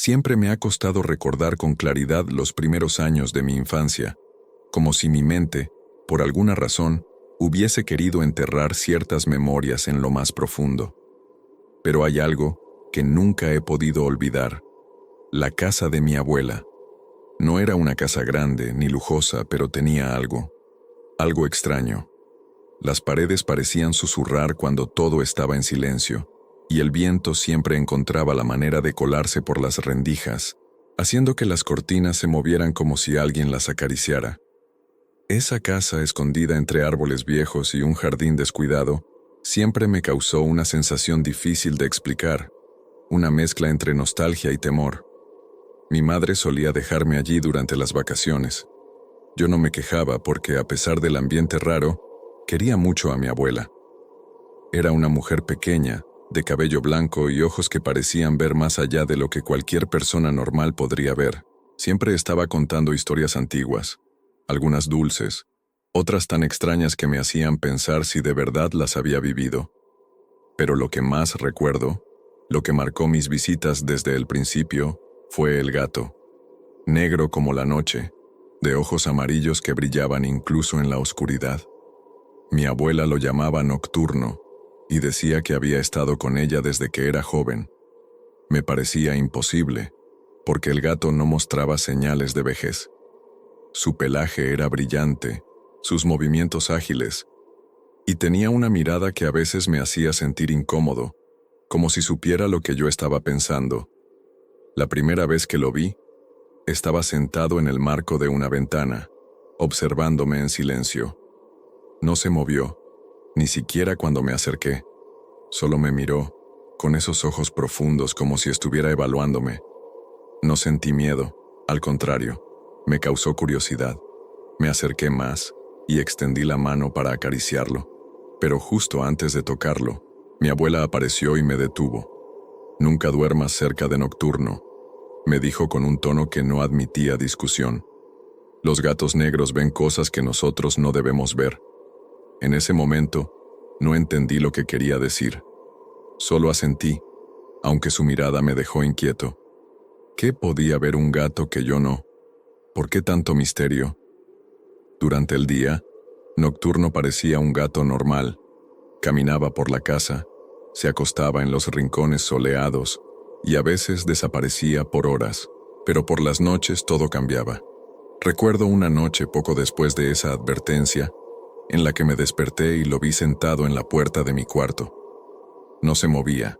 Siempre me ha costado recordar con claridad los primeros años de mi infancia, como si mi mente, por alguna razón, hubiese querido enterrar ciertas memorias en lo más profundo. Pero hay algo que nunca he podido olvidar: la casa de mi abuela. No era una casa grande ni lujosa, pero tenía algo extraño. Las paredes parecían susurrar cuando todo estaba en silencio, y el viento siempre encontraba la manera de colarse por las rendijas, haciendo que las cortinas se movieran como si alguien las acariciara. Esa casa, escondida entre árboles viejos y un jardín descuidado, siempre me causó una sensación difícil de explicar, una mezcla entre nostalgia y temor. Mi madre solía dejarme allí durante las vacaciones. Yo no me quejaba porque, a pesar del ambiente raro, quería mucho a mi abuela. Era una mujer pequeña, de cabello blanco y ojos que parecían ver más allá de lo que cualquier persona normal podría ver. Siempre estaba contando historias antiguas, algunas dulces, otras tan extrañas que me hacían pensar si de verdad las había vivido. Pero lo que más recuerdo, lo que marcó mis visitas desde el principio, fue el gato, negro como la noche, de ojos amarillos que brillaban incluso en la oscuridad. Mi abuela lo llamaba Nocturno, y decía que había estado con ella desde que era joven. Me parecía imposible, porque el gato no mostraba señales de vejez. Su pelaje era brillante, sus movimientos ágiles, y tenía una mirada que a veces me hacía sentir incómodo, como si supiera lo que yo estaba pensando. La primera vez que lo vi, estaba sentado en el marco de una ventana, observándome en silencio. No se movió, ni siquiera cuando me acerqué. Solo me miró, con esos ojos profundos como si estuviera evaluándome. No sentí miedo, al contrario, me causó curiosidad. Me acerqué más y extendí la mano para acariciarlo, pero justo antes de tocarlo, mi abuela apareció y me detuvo. «Nunca duermas cerca de Nocturno», me dijo con un tono que no admitía discusión. «Los gatos negros ven cosas que nosotros no debemos ver». En ese momento, no entendí lo que quería decir. Solo asentí, aunque su mirada me dejó inquieto. ¿Qué podía ver un gato que yo no? ¿Por qué tanto misterio? Durante el día, Nocturno parecía un gato normal. Caminaba por la casa, se acostaba en los rincones soleados y a veces desaparecía por horas, pero por las noches todo cambiaba. Recuerdo una noche poco después de esa advertencia, en la que me desperté y lo vi sentado en la puerta de mi cuarto. No se movía,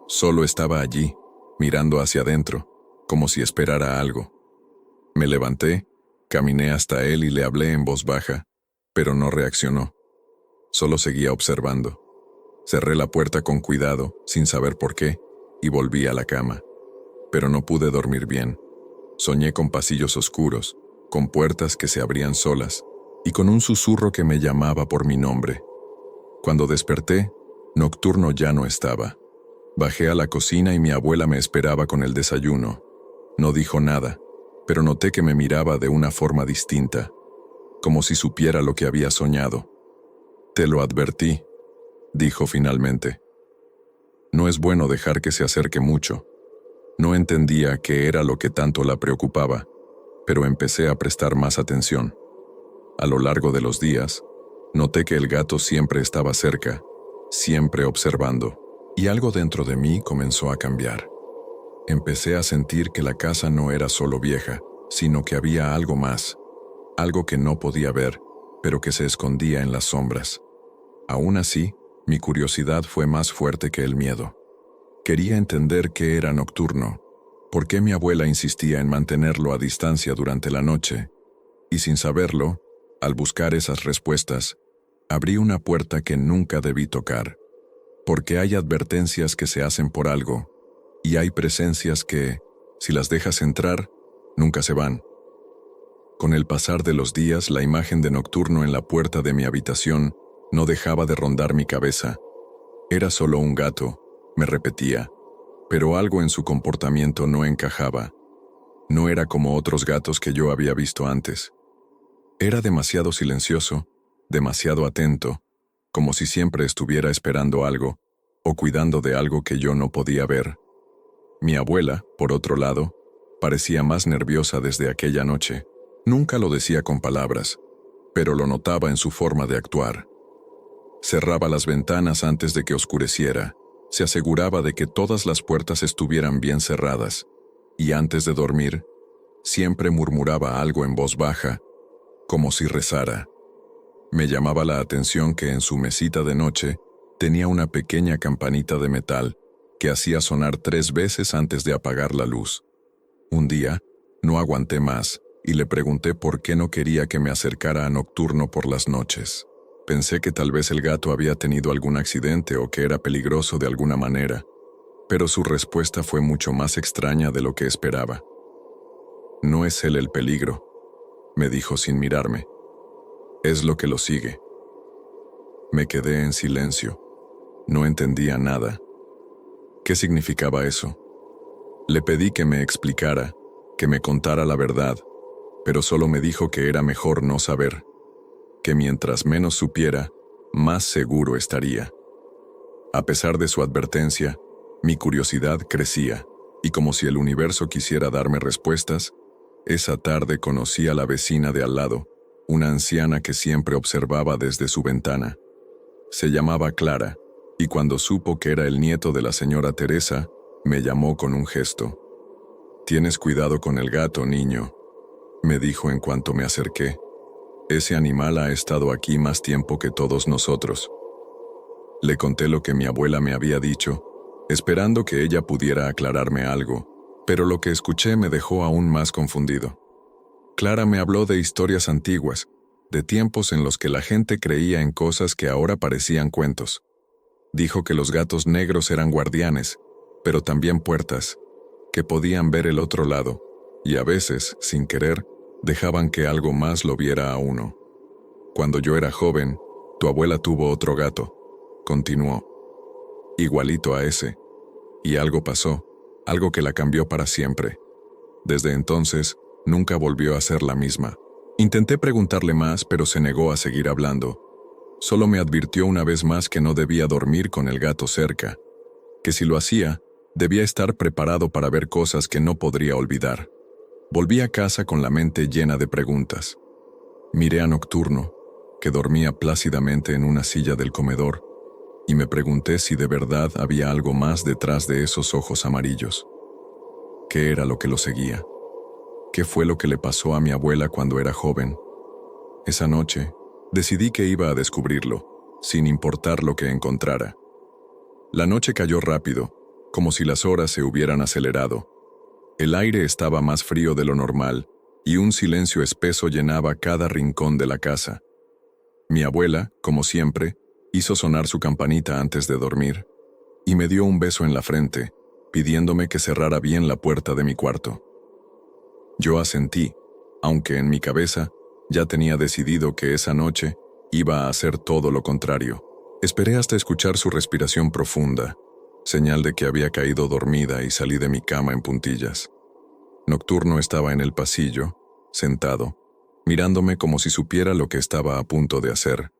solo estaba allí, mirando hacia adentro, como si esperara algo. Me levanté, caminé hasta él y le hablé en voz baja, pero no reaccionó. Solo seguía observando. Cerré la puerta con cuidado, sin saber por qué, y volví a la cama. Pero no pude dormir bien. Soñé con pasillos oscuros, con puertas que se abrían solas, y con un susurro que me llamaba por mi nombre. Cuando desperté, Nocturno ya no estaba. Bajé a la cocina y mi abuela me esperaba con el desayuno. No dijo nada, pero noté que me miraba de una forma distinta, como si supiera lo que había soñado. «Te lo advertí», dijo finalmente. «No es bueno dejar que se acerque mucho». No entendía qué era lo que tanto la preocupaba, pero empecé a prestar más atención. A lo largo de los días, noté que el gato siempre estaba cerca, siempre observando, y algo dentro de mí comenzó a cambiar. Empecé a sentir que la casa no era solo vieja, sino que había algo más, algo que no podía ver, pero que se escondía en las sombras. Aún así, mi curiosidad fue más fuerte que el miedo. Quería entender qué era Nocturno, por qué mi abuela insistía en mantenerlo a distancia durante la noche, y sin saberlo, al buscar esas respuestas, abrí una puerta que nunca debí tocar, porque hay advertencias que se hacen por algo, y hay presencias que, si las dejas entrar, nunca se van. Con el pasar de los días, la imagen de Nocturno en la puerta de mi habitación no dejaba de rondar mi cabeza. Era solo un gato, me repetía, pero algo en su comportamiento no encajaba. No era como otros gatos que yo había visto antes. Era demasiado silencioso, demasiado atento, como si siempre estuviera esperando algo, o cuidando de algo que yo no podía ver. Mi abuela, por otro lado, parecía más nerviosa desde aquella noche. Nunca lo decía con palabras, pero lo notaba en su forma de actuar. Cerraba las ventanas antes de que oscureciera, se aseguraba de que todas las puertas estuvieran bien cerradas, y antes de dormir, siempre murmuraba algo en voz baja, como si rezara. Me llamaba la atención que en su mesita de noche tenía una pequeña campanita de metal que hacía sonar 3 veces antes de apagar la luz. Un día, no aguanté más y le pregunté por qué no quería que me acercara a Nocturno por las noches. Pensé que tal vez el gato había tenido algún accidente o que era peligroso de alguna manera, pero su respuesta fue mucho más extraña de lo que esperaba. No es él el peligro, me dijo sin mirarme. Es lo que lo sigue. Me quedé en silencio. No entendía nada. ¿Qué significaba eso? Le pedí que me explicara, que me contara la verdad, pero solo me dijo que era mejor no saber, que mientras menos supiera, más seguro estaría. A pesar de su advertencia, mi curiosidad crecía, y como si el universo quisiera darme respuestas, esa tarde conocí a la vecina de al lado, una anciana que siempre observaba desde su ventana. Se llamaba Clara, y cuando supo que era el nieto de la señora Teresa, me llamó con un gesto. «Tienes cuidado con el gato, niño», me dijo en cuanto me acerqué. «Ese animal ha estado aquí más tiempo que todos nosotros». Le conté lo que mi abuela me había dicho, esperando que ella pudiera aclararme algo, pero lo que escuché me dejó aún más confundido. Clara me habló de historias antiguas, de tiempos en los que la gente creía en cosas que ahora parecían cuentos. Dijo que los gatos negros eran guardianes, pero también puertas, que podían ver el otro lado, y a veces, sin querer, dejaban que algo más lo viera a uno. Cuando yo era joven, tu abuela tuvo otro gato, continuó, igualito a ese, y algo pasó, algo que la cambió para siempre. Desde entonces, nunca volvió a ser la misma. Intenté preguntarle más, pero se negó a seguir hablando. Solo me advirtió una vez más que no debía dormir con el gato cerca, que si lo hacía, debía estar preparado para ver cosas que no podría olvidar. Volví a casa con la mente llena de preguntas. Miré a Nocturno, que dormía plácidamente en una silla del comedor, y me pregunté si de verdad había algo más detrás de esos ojos amarillos. ¿Qué era lo que lo seguía? ¿Qué fue lo que le pasó a mi abuela cuando era joven? Esa noche, decidí que iba a descubrirlo, sin importar lo que encontrara. La noche cayó rápido, como si las horas se hubieran acelerado. El aire estaba más frío de lo normal, y un silencio espeso llenaba cada rincón de la casa. Mi abuela, como siempre, hizo sonar su campanita antes de dormir, y me dio un beso en la frente, pidiéndome que cerrara bien la puerta de mi cuarto. Yo asentí, aunque en mi cabeza ya tenía decidido que esa noche iba a hacer todo lo contrario. Esperé hasta escuchar su respiración profunda, señal de que había caído dormida, y salí de mi cama en puntillas. Nocturno estaba en el pasillo, sentado, mirándome como si supiera lo que estaba a punto de hacer.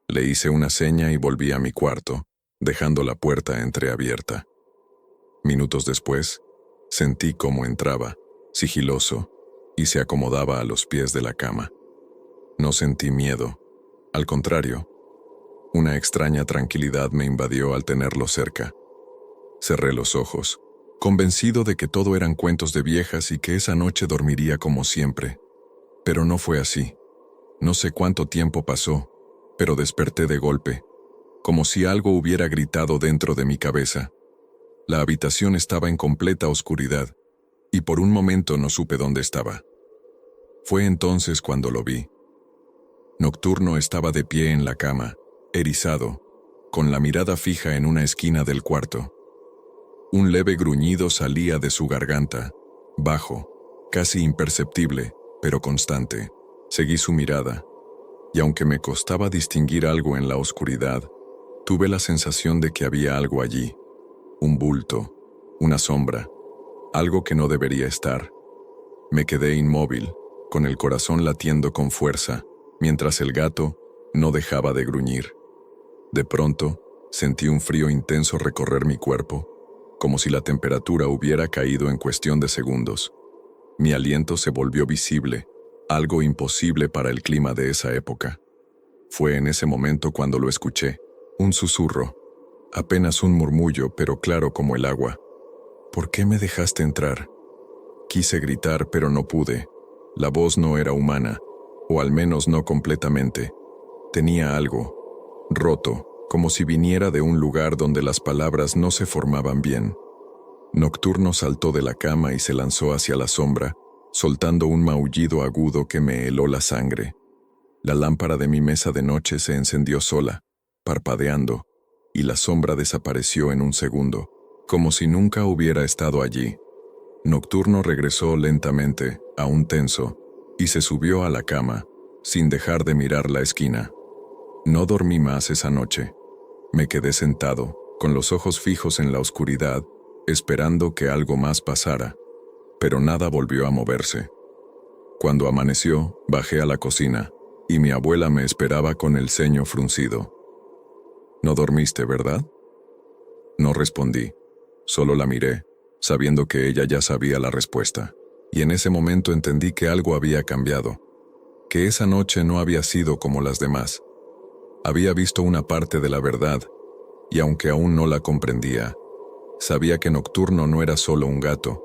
Le hice una seña y volví a mi cuarto, dejando la puerta entreabierta. Minutos después, sentí cómo entraba, sigiloso, y se acomodaba a los pies de la cama. No sentí miedo. Al contrario, una extraña tranquilidad me invadió al tenerlo cerca. Cerré los ojos, convencido de que todo eran cuentos de viejas y que esa noche dormiría como siempre. Pero no fue así. No sé cuánto tiempo pasó, pero desperté de golpe, como si algo hubiera gritado dentro de mi cabeza. La habitación estaba en completa oscuridad, y por un momento no supe dónde estaba. Fue entonces cuando lo vi. Nocturno estaba de pie en la cama, erizado, con la mirada fija en una esquina del cuarto. Un leve gruñido salía de su garganta, bajo, casi imperceptible, pero constante. Seguí su mirada, y aunque me costaba distinguir algo en la oscuridad, tuve la sensación de que había algo allí, un bulto, una sombra, algo que no debería estar. Me quedé inmóvil, con el corazón latiendo con fuerza, mientras el gato no dejaba de gruñir. De pronto, sentí un frío intenso recorrer mi cuerpo, como si la temperatura hubiera caído en cuestión de segundos. Mi aliento se volvió visible, algo imposible para el clima de esa época. Fue en ese momento cuando lo escuché, un susurro, apenas un murmullo, pero claro como el agua. ¿Por qué me dejaste entrar? Quise gritar, pero no pude. La voz no era humana, o al menos no completamente. Tenía algo, roto, como si viniera de un lugar donde las palabras no se formaban bien. Nocturno saltó de la cama y se lanzó hacia la sombra, soltando un maullido agudo que me heló la sangre. La lámpara de mi mesa de noche se encendió sola, parpadeando, y la sombra desapareció en un segundo, como si nunca hubiera estado allí. Nocturno regresó lentamente, aún tenso, y se subió a la cama, sin dejar de mirar la esquina. No dormí más esa noche. Me quedé sentado, con los ojos fijos en la oscuridad, esperando que algo más pasara, pero nada volvió a moverse. Cuando amaneció, bajé a la cocina, y mi abuela me esperaba con el ceño fruncido. «¿No dormiste, verdad?» No respondí, solo la miré, sabiendo que ella ya sabía la respuesta, y en ese momento entendí que algo había cambiado, que esa noche no había sido como las demás. Había visto una parte de la verdad, y aunque aún no la comprendía, sabía que Nocturno no era solo un gato,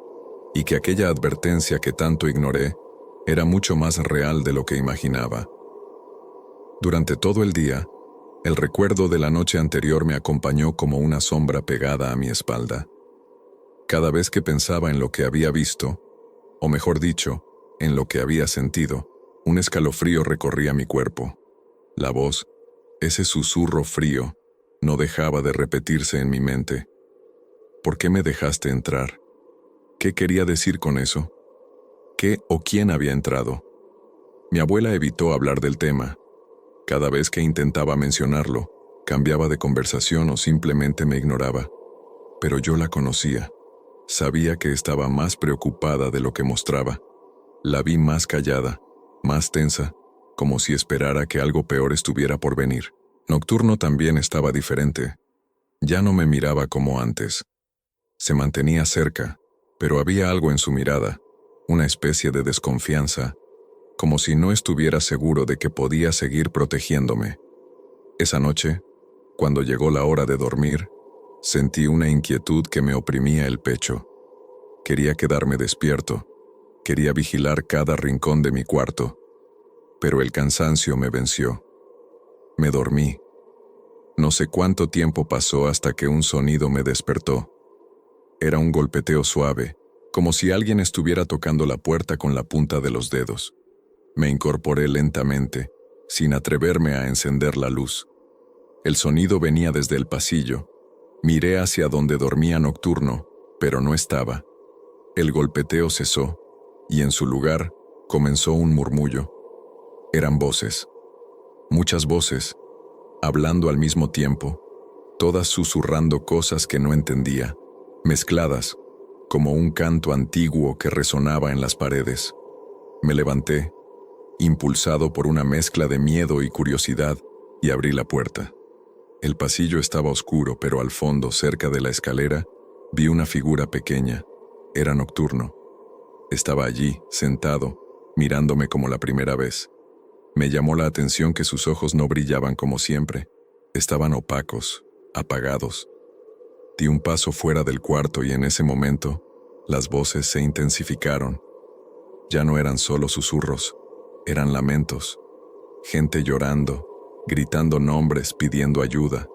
y que aquella advertencia que tanto ignoré era mucho más real de lo que imaginaba. Durante todo el día, el recuerdo de la noche anterior me acompañó como una sombra pegada a mi espalda. Cada vez que pensaba en lo que había visto, o mejor dicho, en lo que había sentido, un escalofrío recorría mi cuerpo. La voz, ese susurro frío, no dejaba de repetirse en mi mente. ¿Por qué me dejaste entrar? ¿Qué quería decir con eso? ¿Qué o quién había entrado? Mi abuela evitó hablar del tema. Cada vez que intentaba mencionarlo, cambiaba de conversación o simplemente me ignoraba. Pero yo la conocía. Sabía que estaba más preocupada de lo que mostraba. La vi más callada, más tensa, como si esperara que algo peor estuviera por venir. Nocturno también estaba diferente. Ya no me miraba como antes. Se mantenía cerca, pero había algo en su mirada, una especie de desconfianza, como si no estuviera seguro de que podía seguir protegiéndome. Esa noche, cuando llegó la hora de dormir, sentí una inquietud que me oprimía el pecho. Quería quedarme despierto, quería vigilar cada rincón de mi cuarto, pero el cansancio me venció. Me dormí. No sé cuánto tiempo pasó hasta que un sonido me despertó. Era un golpeteo suave, como si alguien estuviera tocando la puerta con la punta de los dedos. Me incorporé lentamente, sin atreverme a encender la luz. El sonido venía desde el pasillo. Miré hacia donde dormía Nocturno, pero no estaba. El golpeteo cesó, y en su lugar comenzó un murmullo. Eran voces. Muchas voces, hablando al mismo tiempo, todas susurrando cosas que no entendía, mezcladas, como un canto antiguo que resonaba en las paredes. Me levanté, impulsado por una mezcla de miedo y curiosidad, y abrí la puerta. El pasillo estaba oscuro, pero al fondo, cerca de la escalera, vi una figura pequeña. Era Nocturno. Estaba allí, sentado, mirándome como la primera vez. Me llamó la atención que sus ojos no brillaban como siempre. Estaban opacos, apagados. Di un paso fuera del cuarto y en ese momento, las voces se intensificaron. Ya no eran solo susurros, eran lamentos. Gente llorando, gritando nombres, pidiendo ayuda.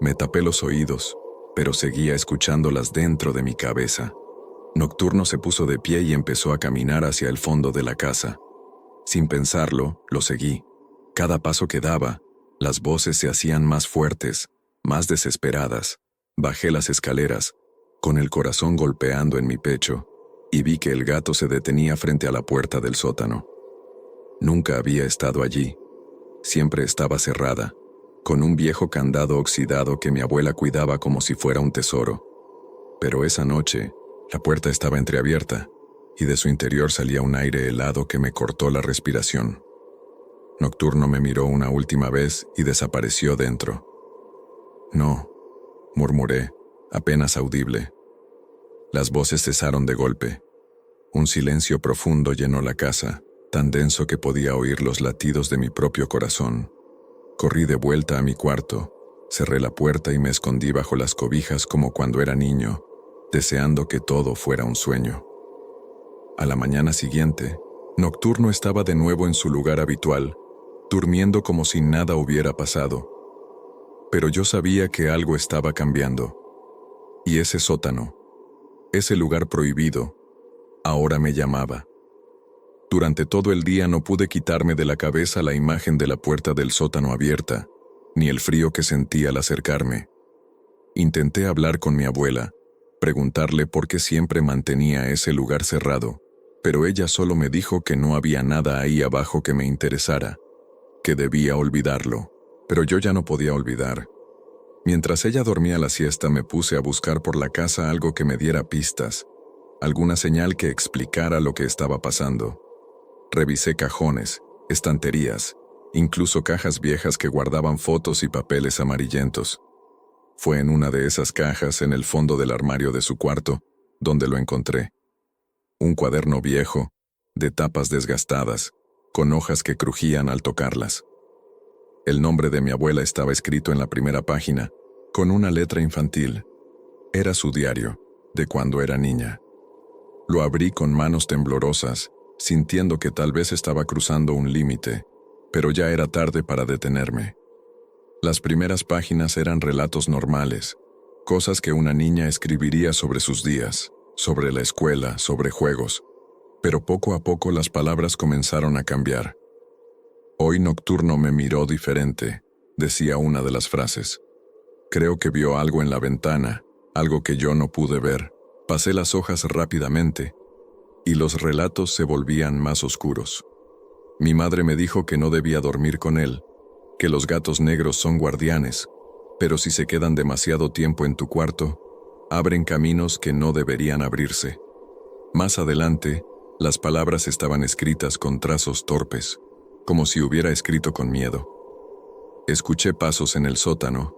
Me tapé los oídos, pero seguía escuchándolas dentro de mi cabeza. Nocturno se puso de pie y empezó a caminar hacia el fondo de la casa. Sin pensarlo, lo seguí. Cada paso que daba, las voces se hacían más fuertes, más desesperadas. Bajé las escaleras, con el corazón golpeando en mi pecho, y vi que el gato se detenía frente a la puerta del sótano. Nunca había estado allí. Siempre estaba cerrada, con un viejo candado oxidado que mi abuela cuidaba como si fuera un tesoro. Pero esa noche, la puerta estaba entreabierta, y de su interior salía un aire helado que me cortó la respiración. Nocturno me miró una última vez y desapareció dentro. «No», murmuré, apenas audible. Las voces cesaron de golpe. Un silencio profundo llenó la casa, tan denso que podía oír los latidos de mi propio corazón. Corrí de vuelta a mi cuarto, cerré la puerta y me escondí bajo las cobijas como cuando era niño, deseando que todo fuera un sueño. A la mañana siguiente, Nocturno estaba de nuevo en su lugar habitual, durmiendo como si nada hubiera pasado. Pero yo sabía que algo estaba cambiando. Y ese sótano, ese lugar prohibido, ahora me llamaba. Durante todo el día no pude quitarme de la cabeza la imagen de la puerta del sótano abierta, ni el frío que sentí al acercarme. Intenté hablar con mi abuela, preguntarle por qué siempre mantenía ese lugar cerrado, pero ella solo me dijo que no había nada ahí abajo que me interesara, que debía olvidarlo, pero yo ya no podía olvidar. Mientras ella dormía la siesta me puse a buscar por la casa algo que me diera pistas, alguna señal que explicara lo que estaba pasando. Revisé cajones, estanterías, incluso cajas viejas que guardaban fotos y papeles amarillentos. Fue en una de esas cajas, en el fondo del armario de su cuarto, donde lo encontré. Un cuaderno viejo, de tapas desgastadas, con hojas que crujían al tocarlas. El nombre de mi abuela estaba escrito en la primera página, con una letra infantil. Era su diario, de cuando era niña. Lo abrí con manos temblorosas, sintiendo que tal vez estaba cruzando un límite, pero ya era tarde para detenerme. Las primeras páginas eran relatos normales, cosas que una niña escribiría sobre sus días, sobre la escuela, sobre juegos, pero poco a poco las palabras comenzaron a cambiar. Hoy Nocturno me miró diferente, decía una de las frases. Creo que vio algo en la ventana, algo que yo no pude ver. Pasé las hojas rápidamente, y los relatos se volvían más oscuros. Mi madre me dijo que no debía dormir con él, que los gatos negros son guardianes, pero si se quedan demasiado tiempo en tu cuarto, abren caminos que no deberían abrirse. Más adelante, las palabras estaban escritas con trazos torpes, como si hubiera escrito con miedo. Escuché pasos en el sótano.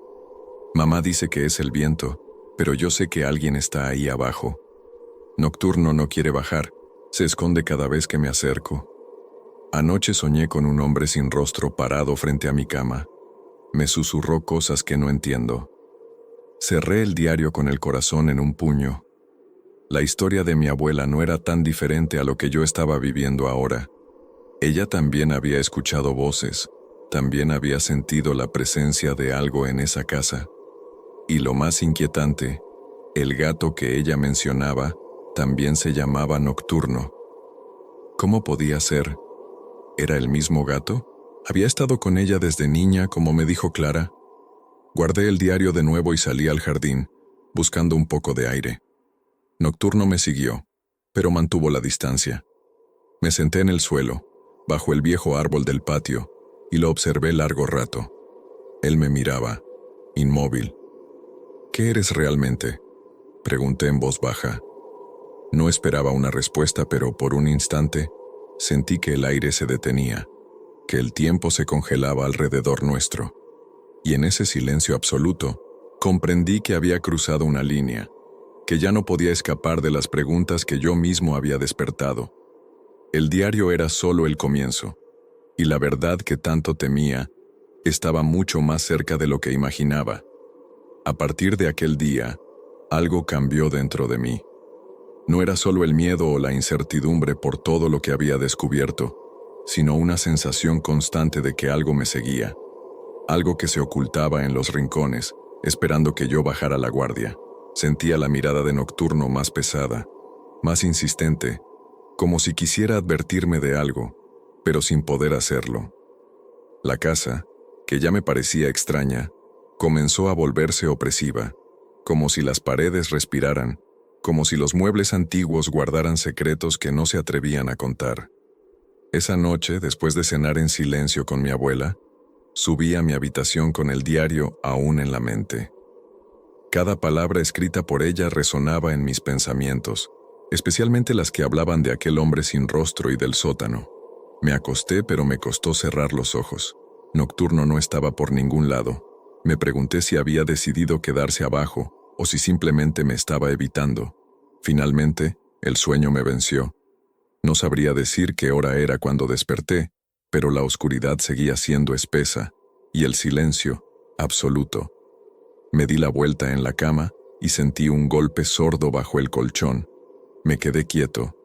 Mamá dice que es el viento, pero yo sé que alguien está ahí abajo. Nocturno no quiere bajar, se esconde cada vez que me acerco. Anoche soñé con un hombre sin rostro parado frente a mi cama. Me susurró cosas que no entiendo. Cerré el diario con el corazón en un puño. La historia de mi abuela no era tan diferente a lo que yo estaba viviendo ahora. Ella también había escuchado voces, también había sentido la presencia de algo en esa casa. Y lo más inquietante, el gato que ella mencionaba también se llamaba Nocturno. ¿Cómo podía ser? ¿Era el mismo gato? Había estado con ella desde niña, como me dijo Clara. Guardé el diario de nuevo y salí al jardín, buscando un poco de aire. Nocturno me siguió, pero mantuvo la distancia. Me senté en el suelo, bajo el viejo árbol del patio, y lo observé largo rato. Él me miraba, inmóvil. ¿Qué eres realmente?, pregunté en voz baja. No esperaba una respuesta, pero por un instante sentí que el aire se detenía, que el tiempo se congelaba alrededor nuestro. Y en ese silencio absoluto, comprendí que había cruzado una línea, que ya no podía escapar de las preguntas que yo mismo había despertado. El diario era solo el comienzo, y la verdad que tanto temía estaba mucho más cerca de lo que imaginaba. A partir de aquel día, algo cambió dentro de mí. No era solo el miedo o la incertidumbre por todo lo que había descubierto, sino una sensación constante de que algo me seguía, algo que se ocultaba en los rincones, esperando que yo bajara la guardia. Sentía la mirada de Nocturno más pesada, más insistente, como si quisiera advertirme de algo, pero sin poder hacerlo. La casa, que ya me parecía extraña, comenzó a volverse opresiva, como si las paredes respiraran, como si los muebles antiguos guardaran secretos que no se atrevían a contar. Esa noche, después de cenar en silencio con mi abuela, subí a mi habitación con el diario aún en la mente. Cada palabra escrita por ella resonaba en mis pensamientos, especialmente las que hablaban de aquel hombre sin rostro y del sótano. Me acosté, pero me costó cerrar los ojos. Nocturno no estaba por ningún lado. Me pregunté si había decidido quedarse abajo o si simplemente me estaba evitando. Finalmente, el sueño me venció. No sabría decir qué hora era cuando desperté, pero la oscuridad seguía siendo espesa, y el silencio, absoluto. Me di la vuelta en la cama y sentí un golpe sordo bajo el colchón. Me quedé quieto.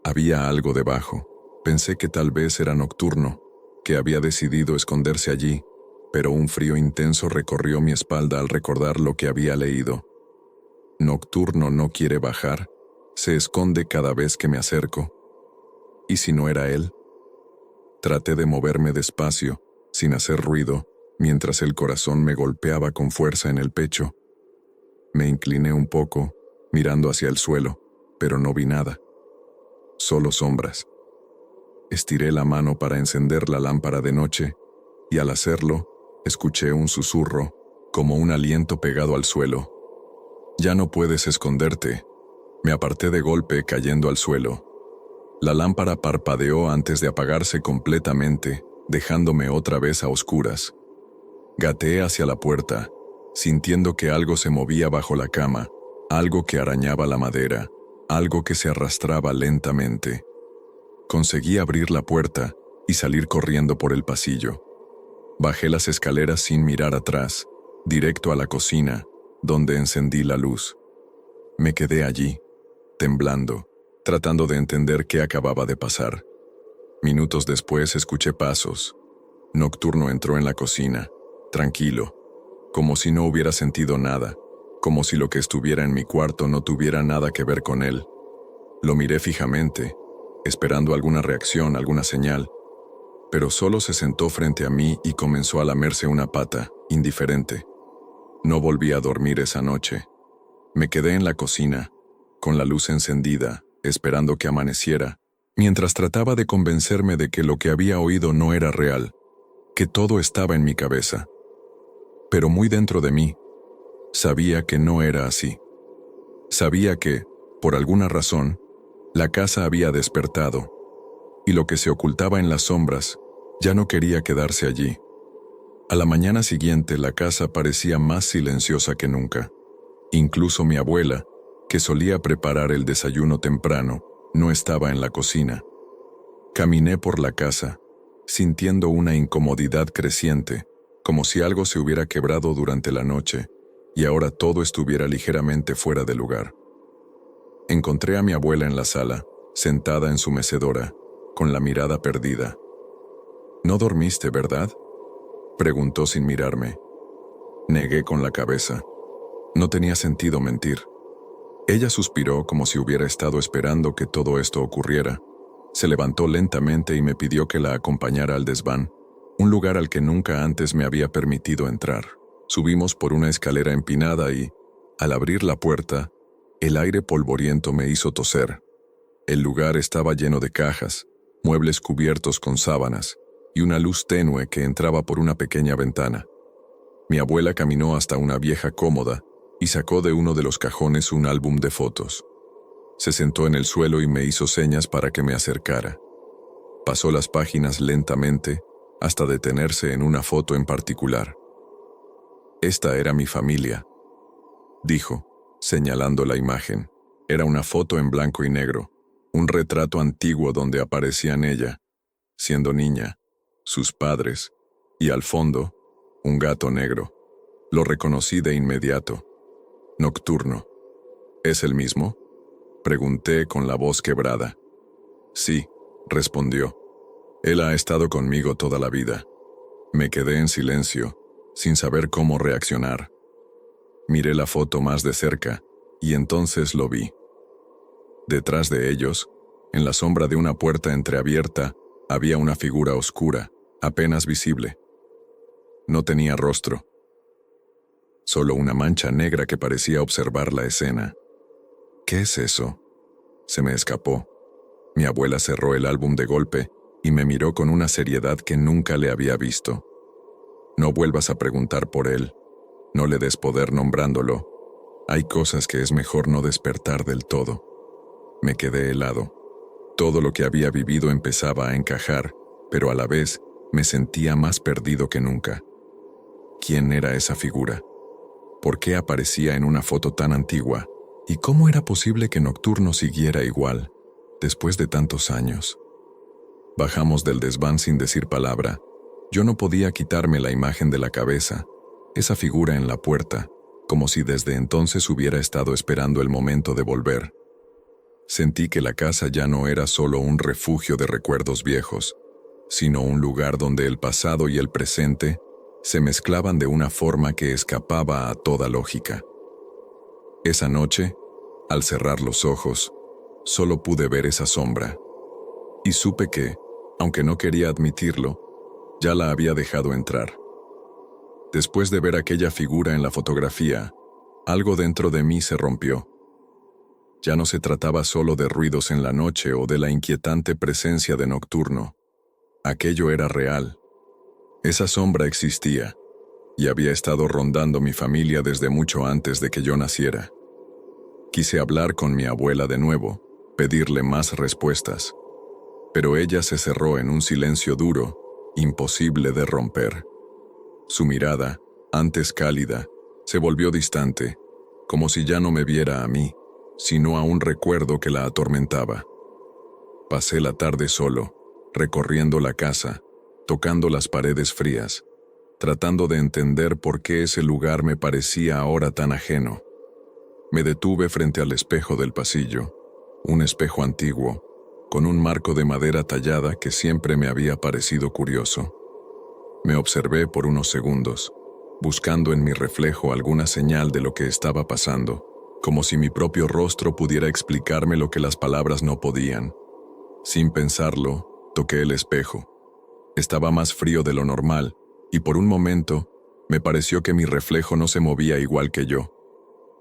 Había algo debajo. Pensé que tal vez era Nocturno, que había decidido esconderse allí, pero un frío intenso recorrió mi espalda al recordar lo que había leído. Nocturno no quiere bajar, se esconde cada vez que me acerco. ¿Y si no era él? Traté de moverme despacio, sin hacer ruido, mientras el corazón me golpeaba con fuerza en el pecho. Me incliné un poco, mirando hacia el suelo, pero no vi nada. Solo sombras. Estiré la mano para encender la lámpara de noche, y al hacerlo, escuché un susurro, como un aliento pegado al suelo. «Ya no puedes esconderte». Me aparté de golpe, cayendo al suelo. La lámpara parpadeó antes de apagarse completamente, dejándome otra vez a oscuras. Gateé hacia la puerta, sintiendo que algo se movía bajo la cama, algo que arañaba la madera, algo que se arrastraba lentamente. Conseguí abrir la puerta y salir corriendo por el pasillo. Bajé las escaleras sin mirar atrás, directo a la cocina, donde encendí la luz. Me quedé allí, temblando, tratando de entender qué acababa de pasar. Minutos después escuché pasos. Nocturno entró en la cocina, tranquilo, como si no hubiera sentido nada, como si lo que estuviera en mi cuarto no tuviera nada que ver con él. Lo miré fijamente, esperando alguna reacción, alguna señal, pero solo se sentó frente a mí y comenzó a lamerse una pata, indiferente. No volví a dormir esa noche. Me quedé en la cocina, con la luz encendida, esperando que amaneciera, mientras trataba de convencerme de que lo que había oído no era real, que todo estaba en mi cabeza. Pero muy dentro de mí, sabía que no era así. Sabía que, por alguna razón, la casa había despertado, y lo que se ocultaba en las sombras ya no quería quedarse allí. A la mañana siguiente la casa parecía más silenciosa que nunca. Incluso mi abuela, que solía preparar el desayuno temprano, no estaba en la cocina. Caminé por la casa, sintiendo una incomodidad creciente, como si algo se hubiera quebrado durante la noche, y ahora todo estuviera ligeramente fuera de lugar. Encontré a mi abuela en la sala, sentada en su mecedora, con la mirada perdida. «¿No dormiste, verdad?», preguntó sin mirarme. Negué con la cabeza. No tenía sentido mentir. Ella suspiró como si hubiera estado esperando que todo esto ocurriera. Se levantó lentamente y me pidió que la acompañara al desván, un lugar al que nunca antes me había permitido entrar. Subimos por una escalera empinada y, al abrir la puerta, el aire polvoriento me hizo toser. El lugar estaba lleno de cajas, muebles cubiertos con sábanas, y una luz tenue que entraba por una pequeña ventana. Mi abuela caminó hasta una vieja cómoda y sacó de uno de los cajones un álbum de fotos. Se sentó en el suelo y me hizo señas para que me acercara. Pasó las páginas lentamente hasta detenerse en una foto en particular. «Esta era mi familia», dijo, señalando la imagen. Era una foto en blanco y negro, un retrato antiguo donde aparecían ella, siendo niña, sus padres, y al fondo, un gato negro. Lo reconocí de inmediato. Nocturno. ¿Es el mismo?, pregunté con la voz quebrada. «Sí», respondió. «Él ha estado conmigo toda la vida». Me quedé en silencio, sin saber cómo reaccionar. Miré la foto más de cerca, y entonces lo vi. Detrás de ellos, en la sombra de una puerta entreabierta, había una figura oscura, apenas visible. No tenía rostro. Solo una mancha negra que parecía observar la escena. «¿Qué es eso?», se me escapó. Mi abuela cerró el álbum de golpe y me miró con una seriedad que nunca le había visto. «No vuelvas a preguntar por él. No le des poder nombrándolo. Hay cosas que es mejor no despertar del todo». Me quedé helado. Todo lo que había vivido empezaba a encajar, pero a la vez me sentía más perdido que nunca. ¿Quién era esa figura? ¿Por qué aparecía en una foto tan antigua? ¿Y cómo era posible que Nocturno siguiera igual, después de tantos años? Bajamos del desván sin decir palabra. Yo no podía quitarme la imagen de la cabeza, esa figura en la puerta, como si desde entonces hubiera estado esperando el momento de volver. Sentí que la casa ya no era solo un refugio de recuerdos viejos, sino un lugar donde el pasado y el presente se mezclaban de una forma que escapaba a toda lógica. Esa noche, al cerrar los ojos, solo pude ver esa sombra, y supe que, aunque no quería admitirlo, ya la había dejado entrar. Después de ver aquella figura en la fotografía, algo dentro de mí se rompió. Ya no se trataba solo de ruidos en la noche o de la inquietante presencia de Nocturno. Aquello era real. Esa sombra existía, y había estado rondando mi familia desde mucho antes de que yo naciera. Quise hablar con mi abuela de nuevo, pedirle más respuestas, pero ella se cerró en un silencio duro, imposible de romper. Su mirada, antes cálida, se volvió distante, como si ya no me viera a mí, sino a un recuerdo que la atormentaba. Pasé la tarde solo, recorriendo la casa, tocando las paredes frías, tratando de entender por qué ese lugar me parecía ahora tan ajeno. Me detuve frente al espejo del pasillo, un espejo antiguo, con un marco de madera tallada que siempre me había parecido curioso. Me observé por unos segundos, buscando en mi reflejo alguna señal de lo que estaba pasando, como si mi propio rostro pudiera explicarme lo que las palabras no podían. Sin pensarlo, toqué el espejo. Estaba más frío de lo normal, y por un momento, me pareció que mi reflejo no se movía igual que yo.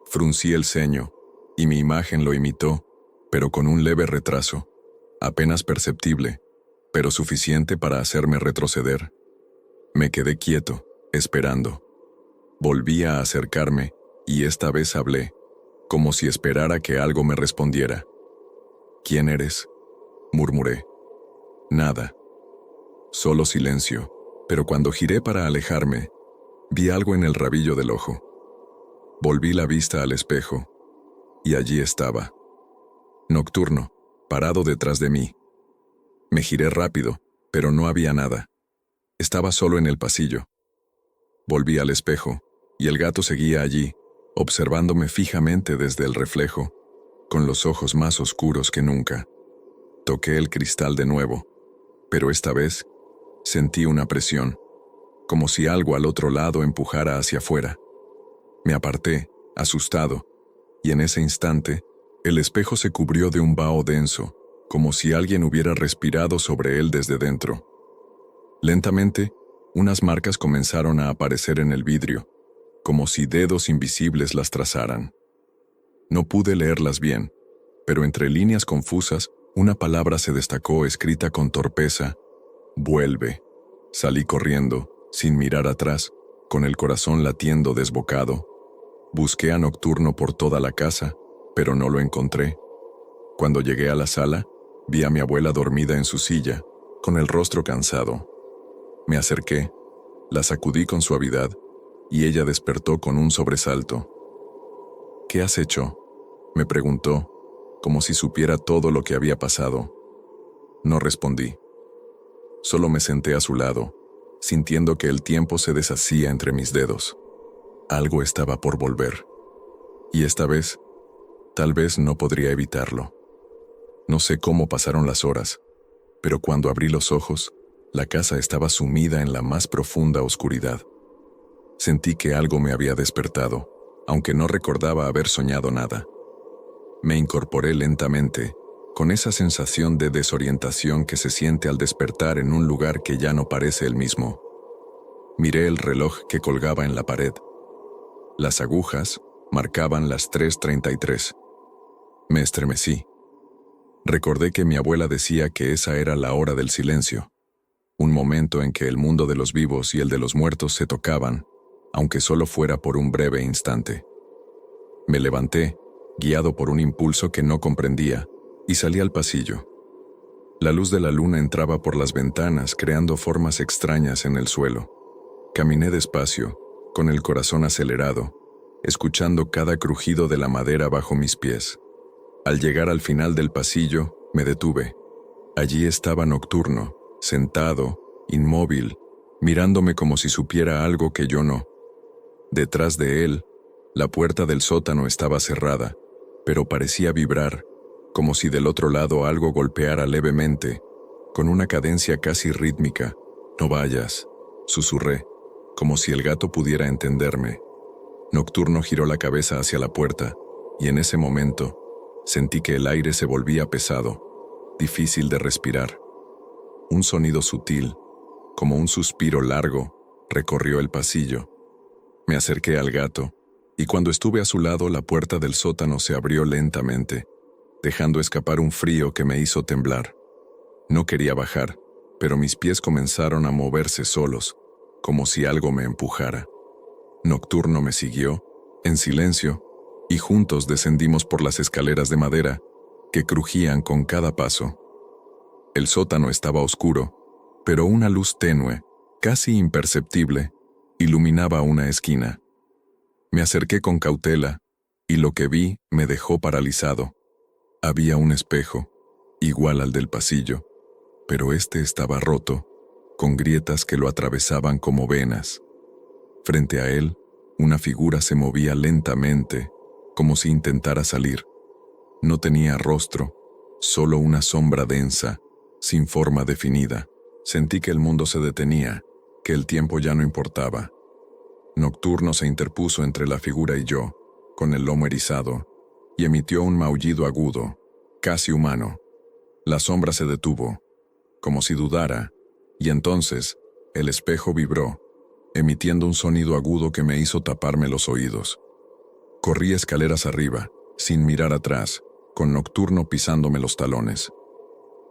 Fruncí el ceño, y mi imagen lo imitó, pero con un leve retraso, apenas perceptible, pero suficiente para hacerme retroceder. Me quedé quieto, esperando. Volví a acercarme, y esta vez hablé, como si esperara que algo me respondiera. «¿Quién eres?», murmuré. Nada. Solo silencio, pero cuando giré para alejarme, vi algo en el rabillo del ojo. Volví la vista al espejo, y allí estaba. Nocturno, parado detrás de mí. Me giré rápido, pero no había nada. Estaba solo en el pasillo. Volví al espejo, y el gato seguía allí, observándome fijamente desde el reflejo, con los ojos más oscuros que nunca. Toqué el cristal de nuevo, pero esta vez sentí una presión, como si algo al otro lado empujara hacia afuera. Me aparté, asustado, y en ese instante, el espejo se cubrió de un vaho denso, como si alguien hubiera respirado sobre él desde dentro. Lentamente, unas marcas comenzaron a aparecer en el vidrio, como si dedos invisibles las trazaran. No pude leerlas bien, pero entre líneas confusas, una palabra se destacó escrita con torpeza: «Vuelve». Salí corriendo, sin mirar atrás, con el corazón latiendo desbocado. Busqué a Nocturno por toda la casa, pero no lo encontré. Cuando llegué a la sala, vi a mi abuela dormida en su silla, con el rostro cansado. Me acerqué, la sacudí con suavidad, y ella despertó con un sobresalto. «¿Qué has hecho?», me preguntó, como si supiera todo lo que había pasado. No respondí. Solo me senté a su lado, sintiendo que el tiempo se deshacía entre mis dedos. Algo estaba por volver. Y esta vez, tal vez no podría evitarlo. No sé cómo pasaron las horas, pero cuando abrí los ojos, la casa estaba sumida en la más profunda oscuridad. Sentí que algo me había despertado, aunque no recordaba haber soñado nada. Me incorporé lentamente, con esa sensación de desorientación que se siente al despertar en un lugar que ya no parece el mismo. Miré el reloj que colgaba en la pared. Las agujas marcaban las 3:33. Me estremecí. Recordé que mi abuela decía que esa era la hora del silencio, un momento en que el mundo de los vivos y el de los muertos se tocaban, aunque solo fuera por un breve instante. Me levanté, guiado por un impulso que no comprendía, y salí al pasillo. La luz de la luna entraba por las ventanas, creando formas extrañas en el suelo. Caminé despacio, con el corazón acelerado, escuchando cada crujido de la madera bajo mis pies. Al llegar al final del pasillo, me detuve. Allí estaba Nocturno, sentado, inmóvil, mirándome como si supiera algo que yo no. Detrás de él, la puerta del sótano estaba cerrada, pero parecía vibrar, como si del otro lado algo golpeara levemente, con una cadencia casi rítmica. «No vayas», susurré, como si el gato pudiera entenderme. Nocturno giró la cabeza hacia la puerta, y en ese momento, sentí que el aire se volvía pesado, difícil de respirar. Un sonido sutil, como un suspiro largo, recorrió el pasillo. Me acerqué al gato, y cuando estuve a su lado, la puerta del sótano se abrió lentamente, dejando escapar un frío que me hizo temblar. No quería bajar, pero mis pies comenzaron a moverse solos, como si algo me empujara. Nocturno me siguió, en silencio, y juntos descendimos por las escaleras de madera que crujían con cada paso. El sótano estaba oscuro, pero una luz tenue, casi imperceptible, iluminaba una esquina. Me acerqué con cautela, y lo que vi me dejó paralizado. Había un espejo, igual al del pasillo, pero este estaba roto, con grietas que lo atravesaban como venas. Frente a él, una figura se movía lentamente, como si intentara salir. No tenía rostro, solo una sombra densa, sin forma definida. Sentí que el mundo se detenía, que el tiempo ya no importaba. Nocturno se interpuso entre la figura y yo, con el lomo erizado, y emitió un maullido agudo, casi humano. La sombra se detuvo, como si dudara, y entonces el espejo vibró, emitiendo un sonido agudo que me hizo taparme los oídos. Corrí escaleras arriba, sin mirar atrás, con Nocturno pisándome los talones.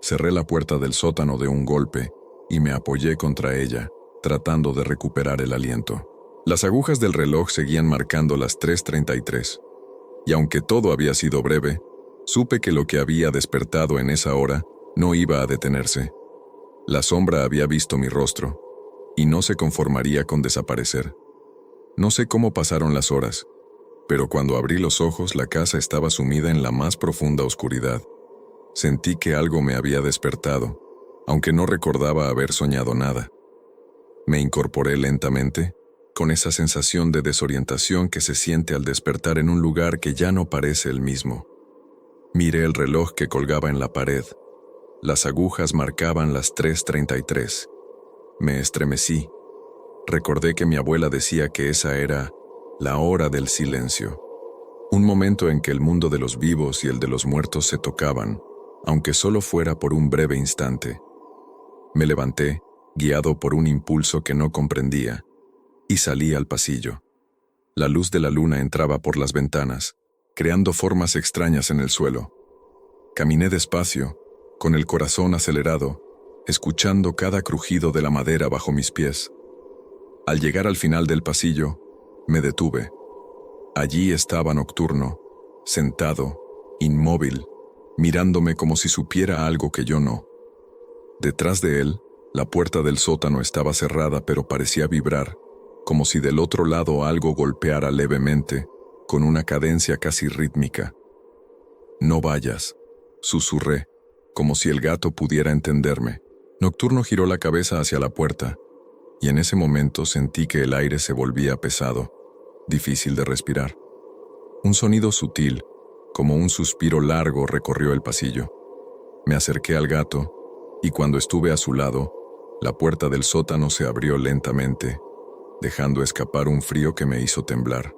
Cerré la puerta del sótano de un golpe y me apoyé contra ella, tratando de recuperar el aliento. Las agujas del reloj seguían marcando las 3:33, y aunque todo había sido breve, supe que lo que había despertado en esa hora no iba a detenerse. La sombra había visto mi rostro, y no se conformaría con desaparecer. No sé cómo pasaron las horas, pero cuando abrí los ojos la casa estaba sumida en la más profunda oscuridad. Sentí que algo me había despertado, aunque no recordaba haber soñado nada. Me incorporé lentamente, con esa sensación de desorientación que se siente al despertar en un lugar que ya no parece el mismo. Miré el reloj que colgaba en la pared. Las agujas marcaban las 3:33. Me estremecí. Recordé que mi abuela decía que esa era la hora del silencio. Un momento en que el mundo de los vivos y el de los muertos se tocaban, aunque solo fuera por un breve instante. Me levanté, guiado por un impulso que no comprendía, y salí al pasillo. La luz de la luna entraba por las ventanas, creando formas extrañas en el suelo. Caminé despacio, con el corazón acelerado, escuchando cada crujido de la madera bajo mis pies. Al llegar al final del pasillo, me detuve. Allí estaba Nocturno, sentado, inmóvil, mirándome como si supiera algo que yo no. Detrás de él, la puerta del sótano estaba cerrada, pero parecía vibrar, como si del otro lado algo golpeara levemente, con una cadencia casi rítmica. «No vayas», susurré, como si el gato pudiera entenderme. Nocturno giró la cabeza hacia la puerta, y en ese momento sentí que el aire se volvía pesado, difícil de respirar. Un sonido sutil, como un suspiro largo, recorrió el pasillo. Me acerqué al gato, y cuando estuve a su lado, la puerta del sótano se abrió lentamente, dejando escapar un frío que me hizo temblar.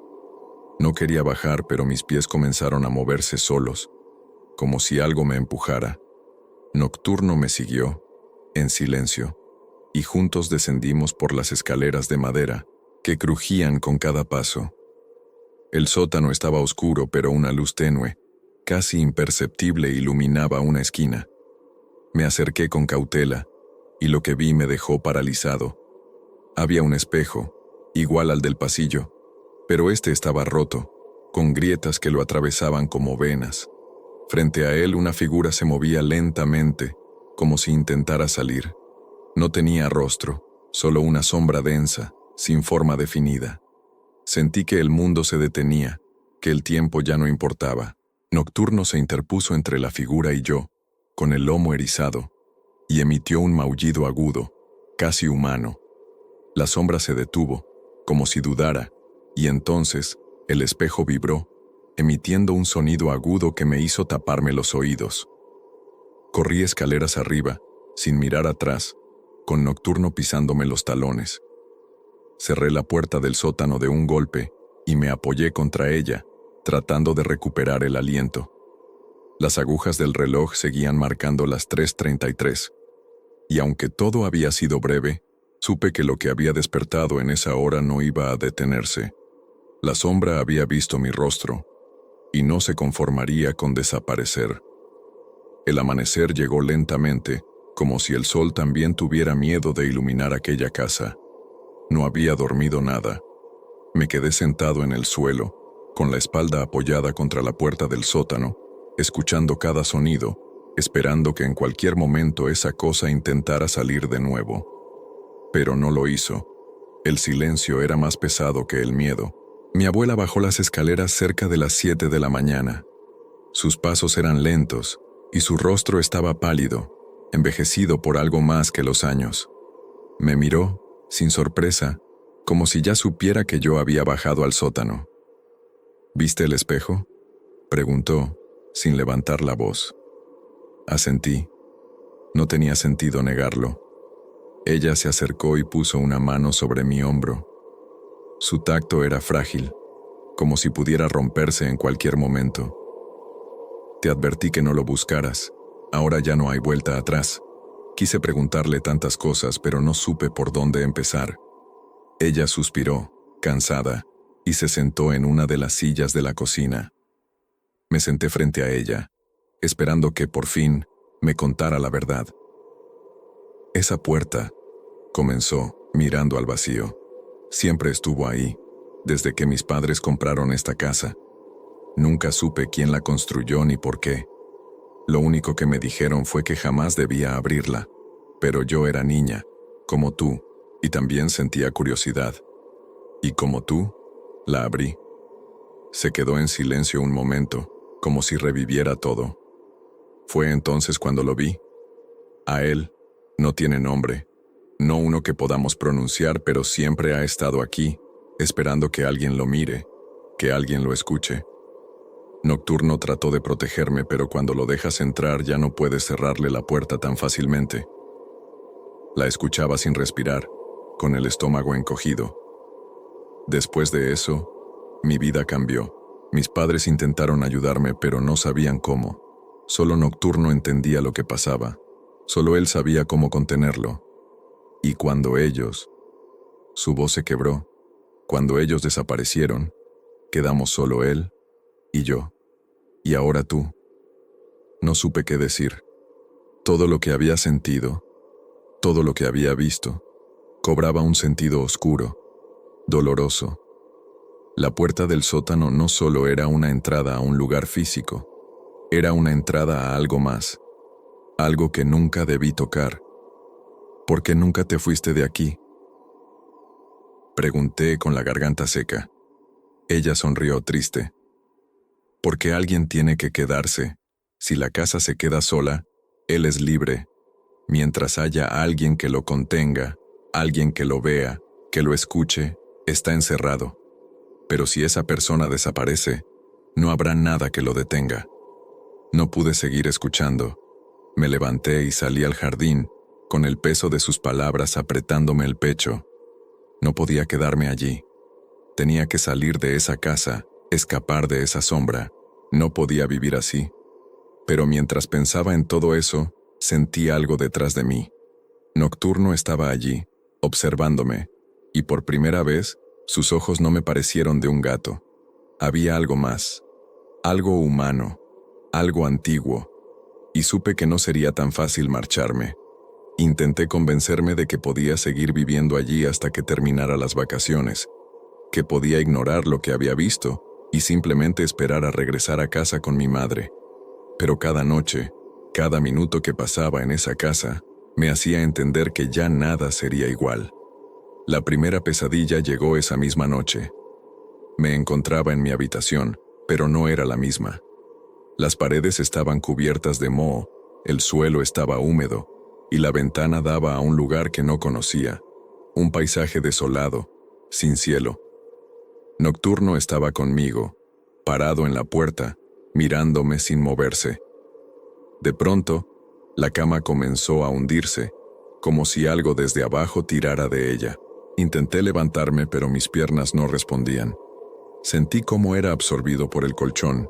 No quería bajar, pero mis pies comenzaron a moverse solos, como si algo me empujara. Nocturno me siguió, en silencio, y juntos descendimos por las escaleras de madera que crujían con cada paso. El sótano estaba oscuro, pero una luz tenue, casi imperceptible, iluminaba una esquina. Me acerqué con cautela, y lo que vi me dejó paralizado. Había un espejo, igual al del pasillo, pero este estaba roto, con grietas que lo atravesaban como venas. Frente a él una figura se movía lentamente, como si intentara salir. No tenía rostro, solo una sombra densa, sin forma definida. Sentí que el mundo se detenía, que el tiempo ya no importaba. Nocturno se interpuso entre la figura y yo, con el lomo erizado, y emitió un maullido agudo, casi humano. La sombra se detuvo, como si dudara, y entonces el espejo vibró, emitiendo un sonido agudo que me hizo taparme los oídos. Corrí escaleras arriba, sin mirar atrás, con Nocturno pisándome los talones. Cerré la puerta del sótano de un golpe y me apoyé contra ella, tratando de recuperar el aliento. Las agujas del reloj seguían marcando las 3:33, y aunque todo había sido breve, supe que lo que había despertado en esa hora no iba a detenerse. La sombra había visto mi rostro, y no se conformaría con desaparecer. El amanecer llegó lentamente, como si el sol también tuviera miedo de iluminar aquella casa. No había dormido nada. Me quedé sentado en el suelo, con la espalda apoyada contra la puerta del sótano, escuchando cada sonido, esperando que en cualquier momento esa cosa intentara salir de nuevo. Pero no lo hizo. El silencio era más pesado que el miedo. Mi abuela bajó las escaleras cerca de las 7 de la mañana. Sus pasos eran lentos, y su rostro estaba pálido, envejecido por algo más que los años. Me miró, sin sorpresa, como si ya supiera que yo había bajado al sótano. ¿Viste el espejo?, preguntó, sin levantar la voz. Asentí. No tenía sentido negarlo. Ella se acercó y puso una mano sobre mi hombro. Su tacto era frágil, como si pudiera romperse en cualquier momento. Te advertí que no lo buscaras. Ahora ya no hay vuelta atrás. Quise preguntarle tantas cosas, pero no supe por dónde empezar. Ella suspiró, cansada, y se sentó en una de las sillas de la cocina. Me senté frente a ella, esperando que, por fin, me contara la verdad. Esa puerta, comenzó, mirando al vacío, siempre estuvo ahí, desde que mis padres compraron esta casa. Nunca supe quién la construyó ni por qué. Lo único que me dijeron fue que jamás debía abrirla, pero yo era niña, como tú, y también sentía curiosidad. Y como tú, la abrí. Se quedó en silencio un momento, como si reviviera todo. Fue entonces cuando lo vi. A él, no tiene nombre, no uno que podamos pronunciar, pero siempre ha estado aquí, esperando que alguien lo mire, que alguien lo escuche. Nocturno trató de protegerme, pero cuando lo dejas entrar ya no puedes cerrarle la puerta tan fácilmente. La escuchaba sin respirar, con el estómago encogido. Después de eso, mi vida cambió. Mis padres intentaron ayudarme, pero no sabían cómo. Solo Nocturno entendía lo que pasaba. Solo él sabía cómo contenerlo. Y cuando ellos... Su voz se quebró. Cuando ellos desaparecieron, quedamos solo él y yo. Y ahora tú. No supe qué decir. Todo lo que había sentido, todo lo que había visto, cobraba un sentido oscuro, doloroso. La puerta del sótano no solo era una entrada a un lugar físico, era una entrada a algo más, algo que nunca debí tocar. ¿Por qué nunca te fuiste de aquí?, pregunté con la garganta seca. Ella sonrió triste. Porque alguien tiene que quedarse. Si la casa se queda sola, él es libre. Mientras haya alguien que lo contenga, alguien que lo vea, que lo escuche, está encerrado. Pero si esa persona desaparece, no habrá nada que lo detenga. No pude seguir escuchando. Me levanté y salí al jardín, con el peso de sus palabras apretándome el pecho. No podía quedarme allí. Tenía que salir de esa casa, escapar de esa sombra. No podía vivir así. Pero mientras pensaba en todo eso, sentí algo detrás de mí. Nocturno estaba allí, observándome, y por primera vez, sus ojos no me parecieron de un gato. Había algo más, algo humano, algo antiguo, y supe que no sería tan fácil marcharme. Intenté convencerme de que podía seguir viviendo allí hasta que terminara las vacaciones, que podía ignorar lo que había visto y simplemente esperar a regresar a casa con mi madre. Pero cada noche, cada minuto que pasaba en esa casa, me hacía entender que ya nada sería igual. La primera pesadilla llegó esa misma noche. Me encontraba en mi habitación, pero no era la misma. Las paredes estaban cubiertas de moho, el suelo estaba húmedo, y la ventana daba a un lugar que no conocía, un paisaje desolado, sin cielo. Nocturno estaba conmigo, parado en la puerta, mirándome sin moverse. De pronto, la cama comenzó a hundirse, como si algo desde abajo tirara de ella. Intenté levantarme, pero mis piernas no respondían. Sentí cómo era absorbido por el colchón,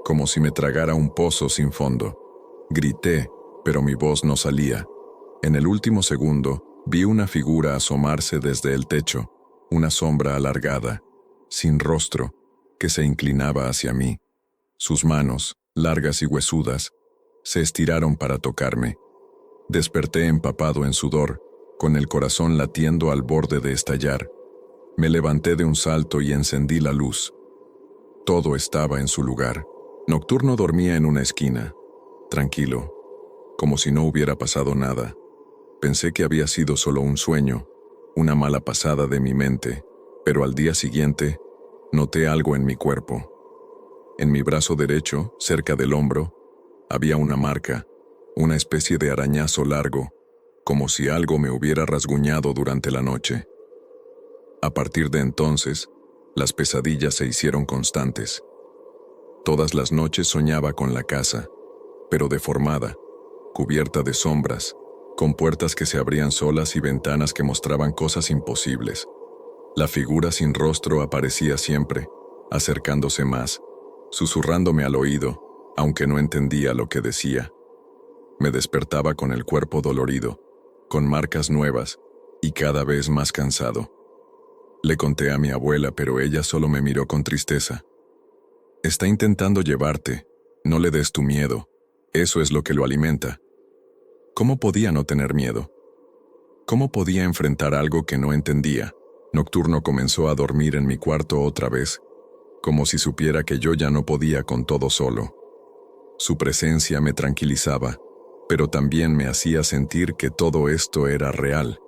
como si me tragara un pozo sin fondo. Grité, pero mi voz no salía. En el último segundo, vi una figura asomarse desde el techo, una sombra alargada, sin rostro, que se inclinaba hacia mí. Sus manos, largas y huesudas, se estiraron para tocarme. Desperté empapado en sudor, con el corazón latiendo al borde de estallar. Me levanté de un salto y encendí la luz. Todo estaba en su lugar. Nocturno dormía en una esquina, tranquilo, como si no hubiera pasado nada. Pensé que había sido solo un sueño, una mala pasada de mi mente, pero al día siguiente, noté algo en mi cuerpo. En mi brazo derecho, cerca del hombro, había una marca, una especie de arañazo largo, como si algo me hubiera rasguñado durante la noche. A partir de entonces, las pesadillas se hicieron constantes. Todas las noches soñaba con la casa, pero deformada, cubierta de sombras, con puertas que se abrían solas y ventanas que mostraban cosas imposibles. La figura sin rostro aparecía siempre, acercándose más, susurrándome al oído, aunque no entendía lo que decía. Me despertaba con el cuerpo dolorido, con marcas nuevas y cada vez más cansado. Le conté a mi abuela, pero ella solo me miró con tristeza. Está intentando llevarte, no le des tu miedo, eso es lo que lo alimenta. ¿Cómo podía no tener miedo? ¿Cómo podía enfrentar algo que no entendía? Nocturno comenzó a dormir en mi cuarto otra vez, como si supiera que yo ya no podía con todo solo. Su presencia me tranquilizaba, pero también me hacía sentir que todo esto era real,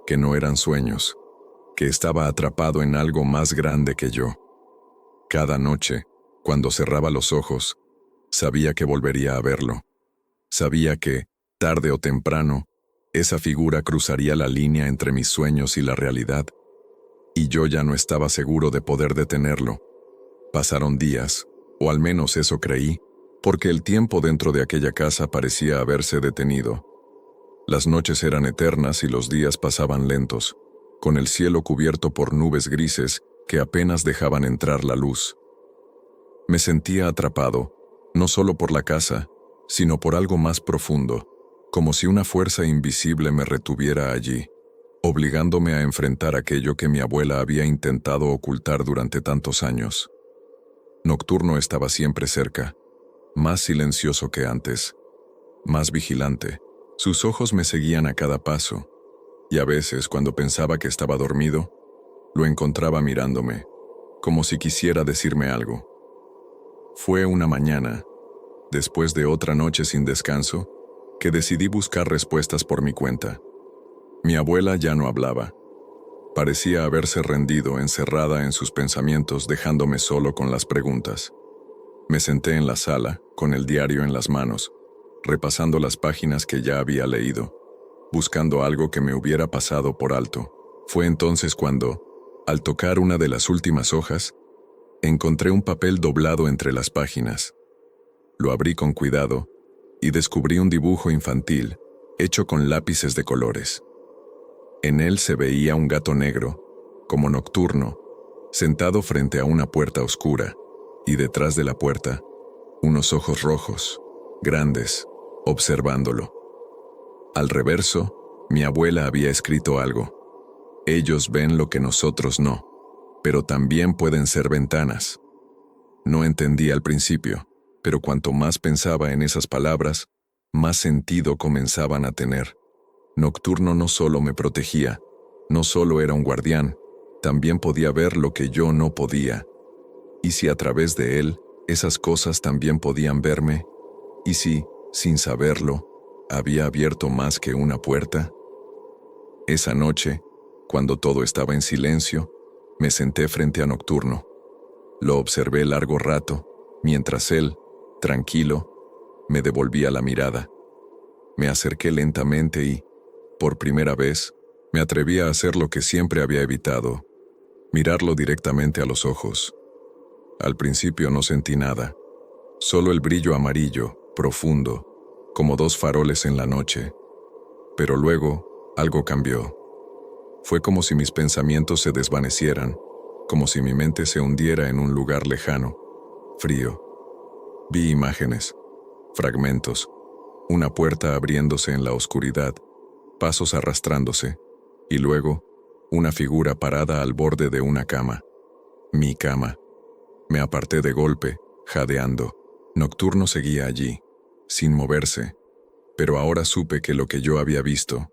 que no eran sueños, que estaba atrapado en algo más grande que yo. Cada noche, cuando cerraba los ojos, sabía que volvería a verlo. Sabía que, tarde o temprano, esa figura cruzaría la línea entre mis sueños y la realidad, y yo ya no estaba seguro de poder detenerlo. Pasaron días, o al menos eso creí, porque el tiempo dentro de aquella casa parecía haberse detenido. Las noches eran eternas y los días pasaban lentos, con el cielo cubierto por nubes grises que apenas dejaban entrar la luz. Me sentía atrapado, no solo por la casa, sino por algo más profundo, como si una fuerza invisible me retuviera allí, obligándome a enfrentar aquello que mi abuela había intentado ocultar durante tantos años. Nocturno estaba siempre cerca, más silencioso que antes, más vigilante. Sus ojos me seguían a cada paso, y a veces, cuando pensaba que estaba dormido, lo encontraba mirándome, como si quisiera decirme algo. Fue una mañana, después de otra noche sin descanso, que decidí buscar respuestas por mi cuenta. Mi abuela ya no hablaba. Parecía haberse rendido, encerrada en sus pensamientos, dejándome solo con las preguntas. Me senté en la sala, con el diario en las manos, repasando las páginas que ya había leído, buscando algo que me hubiera pasado por alto. Fue entonces cuando, al tocar una de las últimas hojas, encontré un papel doblado entre las páginas. Lo abrí con cuidado y descubrí un dibujo infantil, hecho con lápices de colores. En él se veía un gato negro, como Nocturno, sentado frente a una puerta oscura, y detrás de la puerta, unos ojos rojos, grandes, observándolo. Al reverso, mi abuela había escrito algo. Ellos ven lo que nosotros no, pero también pueden ser ventanas. No entendí al principio, pero cuanto más pensaba en esas palabras, más sentido comenzaban a tener. Nocturno no solo me protegía, no solo era un guardián, también podía ver lo que yo no podía. ¿Y si a través de él, esas cosas también podían verme? ¿Y si, sin saberlo, había abierto más que una puerta? Esa noche, cuando todo estaba en silencio, me senté frente a Nocturno. Lo observé largo rato, mientras él, tranquilo, me devolvía la mirada. Me acerqué lentamente y, por primera vez, me atreví a hacer lo que siempre había evitado, mirarlo directamente a los ojos. Al principio no sentí nada, solo el brillo amarillo, profundo, como dos faroles en la noche. Pero luego, algo cambió. Fue como si mis pensamientos se desvanecieran, como si mi mente se hundiera en un lugar lejano, frío. Vi imágenes, fragmentos, una puerta abriéndose en la oscuridad, pasos arrastrándose, y luego, una figura parada al borde de una cama. Mi cama. Me aparté de golpe, jadeando. Nocturno seguía allí, sin moverse, pero ahora supe que lo que yo había visto,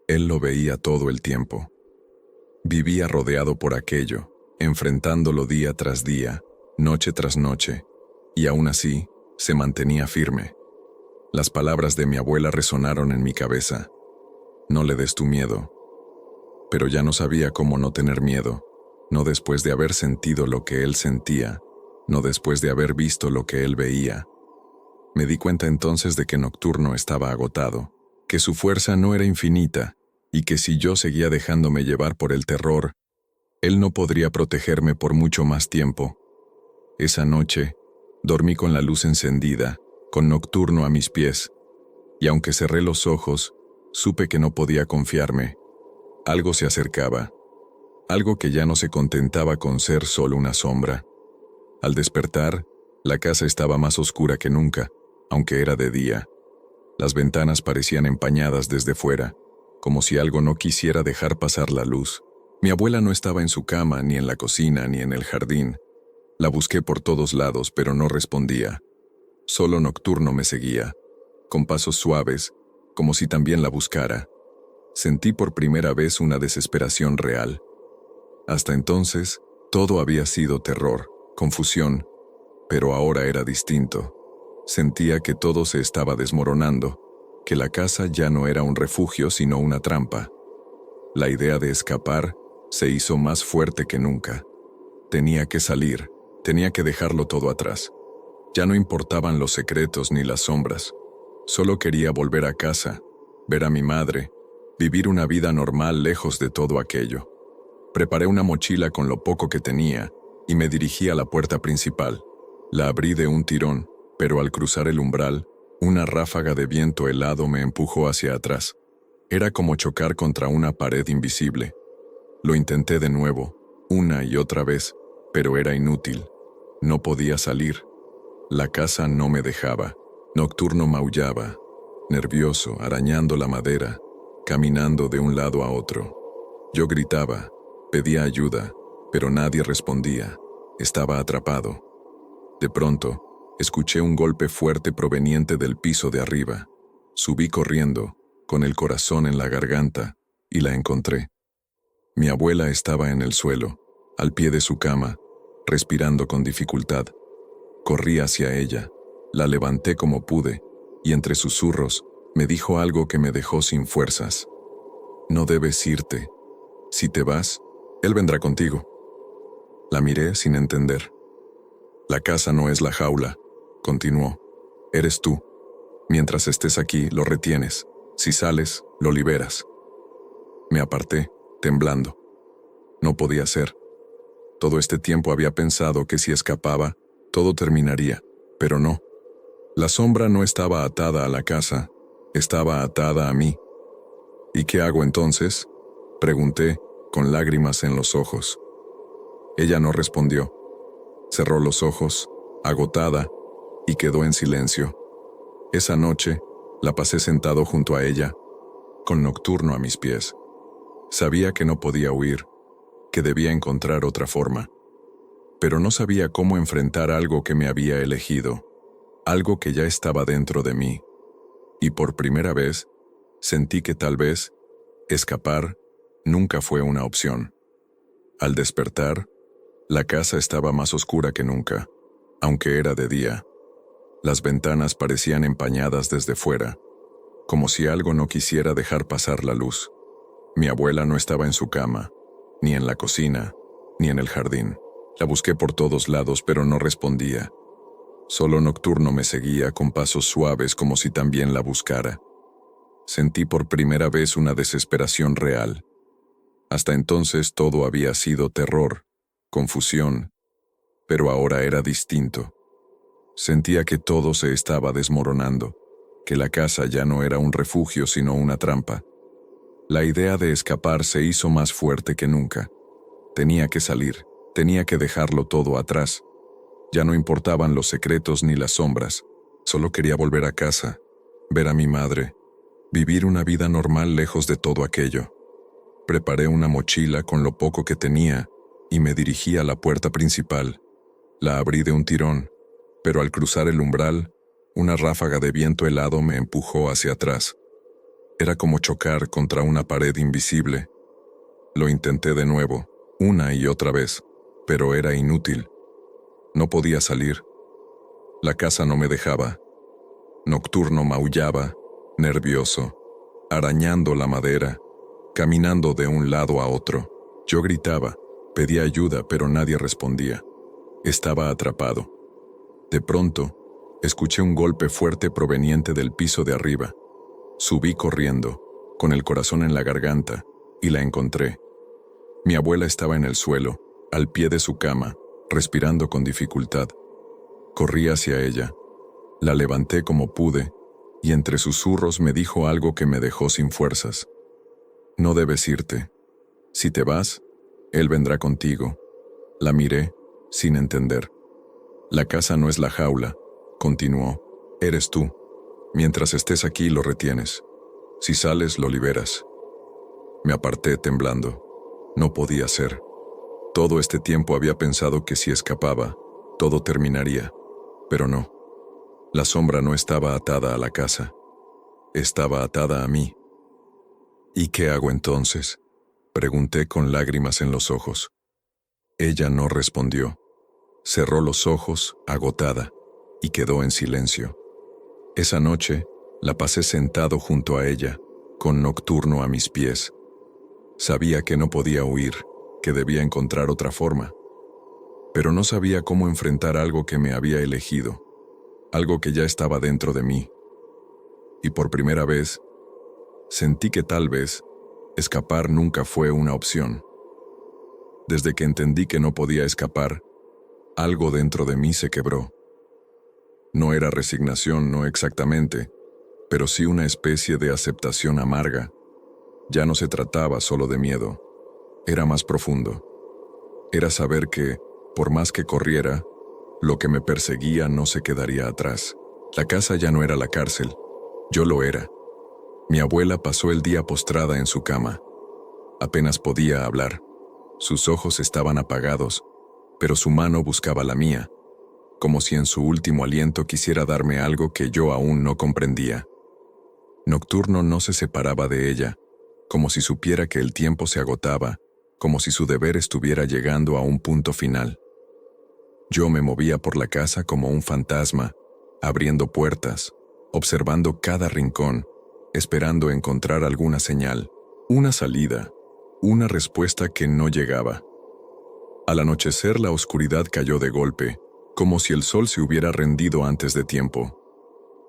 él lo veía todo el tiempo. Vivía rodeado por aquello, enfrentándolo día tras día, noche tras noche, y aún así, se mantenía firme. Las palabras de mi abuela resonaron en mi cabeza. No le des tu miedo. Pero ya no sabía cómo no tener miedo, no después de haber sentido lo que él sentía, no después de haber visto lo que él veía. Me di cuenta entonces de que Nocturno estaba agotado, que su fuerza no era infinita, y que si yo seguía dejándome llevar por el terror, él no podría protegerme por mucho más tiempo. Esa noche, dormí con la luz encendida, con Nocturno a mis pies, y aunque cerré los ojos, supe que no podía confiarme. Algo se acercaba, algo que ya no se contentaba con ser solo una sombra. Al despertar, la casa estaba más oscura que nunca, aunque era de día. Las ventanas parecían empañadas desde fuera, como si algo no quisiera dejar pasar la luz. Mi abuela no estaba en su cama, ni en la cocina, ni en el jardín. La busqué por todos lados, pero no respondía. Solo Nocturno me seguía, con pasos suaves, como si también la buscara. Sentí por primera vez una desesperación real. Hasta entonces, todo había sido terror, confusión, pero ahora era distinto. Sentía que todo se estaba desmoronando, que la casa ya no era un refugio sino una trampa. La idea de escapar se hizo más fuerte que nunca. Tenía que salir, tenía que dejarlo todo atrás. Ya no importaban los secretos ni las sombras. Solo quería volver a casa, ver a mi madre, vivir una vida normal lejos de todo aquello. Preparé una mochila con lo poco que tenía y me dirigí a la puerta principal. La abrí de un tirón, pero al cruzar el umbral, una ráfaga de viento helado me empujó hacia atrás. Era como chocar contra una pared invisible. Lo intenté de nuevo, una y otra vez, pero era inútil. No podía salir. La casa no me dejaba. Nocturno maullaba, nervioso, arañando la madera, caminando de un lado a otro. Yo gritaba, pedía ayuda, pero nadie respondía. Estaba atrapado. De pronto, escuché un golpe fuerte proveniente del piso de arriba. Subí corriendo, con el corazón en la garganta, y la encontré. Mi abuela estaba en el suelo, al pie de su cama, respirando con dificultad. Corrí hacia ella, la levanté como pude, y entre susurros, me dijo algo que me dejó sin fuerzas. No debes irte. Si te vas, él vendrá contigo. La miré sin entender. La casa no es la jaula, continuó. Eres tú. Mientras estés aquí, lo retienes. Si sales, lo liberas. Me aparté, temblando. No podía ser. Todo este tiempo había pensado que si escapaba, todo terminaría, pero no. La sombra no estaba atada a la casa, estaba atada a mí. ¿Y qué hago entonces?, pregunté, con lágrimas en los ojos. Ella no respondió. Cerró los ojos, agotada, y quedó en silencio. Esa noche, la pasé sentado junto a ella, con Nocturno a mis pies. Sabía que no podía huir, que debía encontrar otra forma. Pero no sabía cómo enfrentar algo que me había elegido, algo que ya estaba dentro de mí. Y por primera vez, sentí que tal vez, escapar, nunca fue una opción. Al despertar, la casa estaba más oscura que nunca, aunque era de día. Las ventanas parecían empañadas desde fuera, como si algo no quisiera dejar pasar la luz. Mi abuela no estaba en su cama, ni en la cocina, ni en el jardín. La busqué por todos lados, pero no respondía. Solo Nocturno me seguía con pasos suaves como si también la buscara. Sentí por primera vez una desesperación real. Hasta entonces todo había sido terror, confusión, pero ahora era distinto. Sentía que todo se estaba desmoronando, que la casa ya no era un refugio sino una trampa. La idea de escapar se hizo más fuerte que nunca. Tenía que salir, tenía que dejarlo todo atrás. Ya no importaban los secretos ni las sombras, solo quería volver a casa, ver a mi madre, vivir una vida normal lejos de todo aquello. Preparé una mochila con lo poco que tenía y me dirigí a la puerta principal. La abrí de un tirón, pero al cruzar el umbral, una ráfaga de viento helado me empujó hacia atrás. Era como chocar contra una pared invisible. Lo intenté de nuevo, una y otra vez, pero era inútil. No podía salir. La casa no me dejaba. Nocturno maullaba, nervioso, arañando la madera, caminando de un lado a otro. Yo gritaba, pedía ayuda, pero nadie respondía. Estaba atrapado. De pronto, escuché un golpe fuerte proveniente del piso de arriba. Subí corriendo, con el corazón en la garganta, y la encontré. Mi abuela estaba en el suelo, al pie de su cama, respirando con dificultad. Corrí hacia ella. La levanté como pude, y entre susurros me dijo algo que me dejó sin fuerzas. No debes irte. Si te vas, él vendrá contigo. La miré, sin entender. La casa no es la jaula, continuó. Eres tú. Mientras estés aquí lo retienes. Si sales, lo liberas. Me aparté temblando. No podía ser. Todo este tiempo había pensado que si escapaba, todo terminaría. Pero no. La sombra no estaba atada a la casa. Estaba atada a mí. ¿Y qué hago entonces?, pregunté con lágrimas en los ojos. Ella no respondió. Cerró los ojos, agotada, y quedó en silencio. Esa noche, la pasé sentado junto a ella, con Nocturno a mis pies. Sabía que no podía huir, que debía encontrar otra forma. Pero no sabía cómo enfrentar algo que me había elegido, algo que ya estaba dentro de mí. Y por primera vez, sentí que tal vez escapar nunca fue una opción. Desde que entendí que no podía escapar, algo dentro de mí se quebró. No era resignación, no exactamente, pero sí una especie de aceptación amarga. Ya no se trataba solo de miedo, era más profundo. Era saber que, por más que corriera, lo que me perseguía no se quedaría atrás. La casa ya no era la cárcel, yo lo era. Mi abuela pasó el día postrada en su cama. Apenas podía hablar. Sus ojos estaban apagados, pero su mano buscaba la mía, como si en su último aliento quisiera darme algo que yo aún no comprendía. Nocturno no se separaba de ella, como si supiera que el tiempo se agotaba, como si su deber estuviera llegando a un punto final. Yo me movía por la casa como un fantasma, abriendo puertas, observando cada rincón, esperando encontrar alguna señal, una salida, una respuesta que no llegaba. Al anochecer la oscuridad cayó de golpe, como si el sol se hubiera rendido antes de tiempo.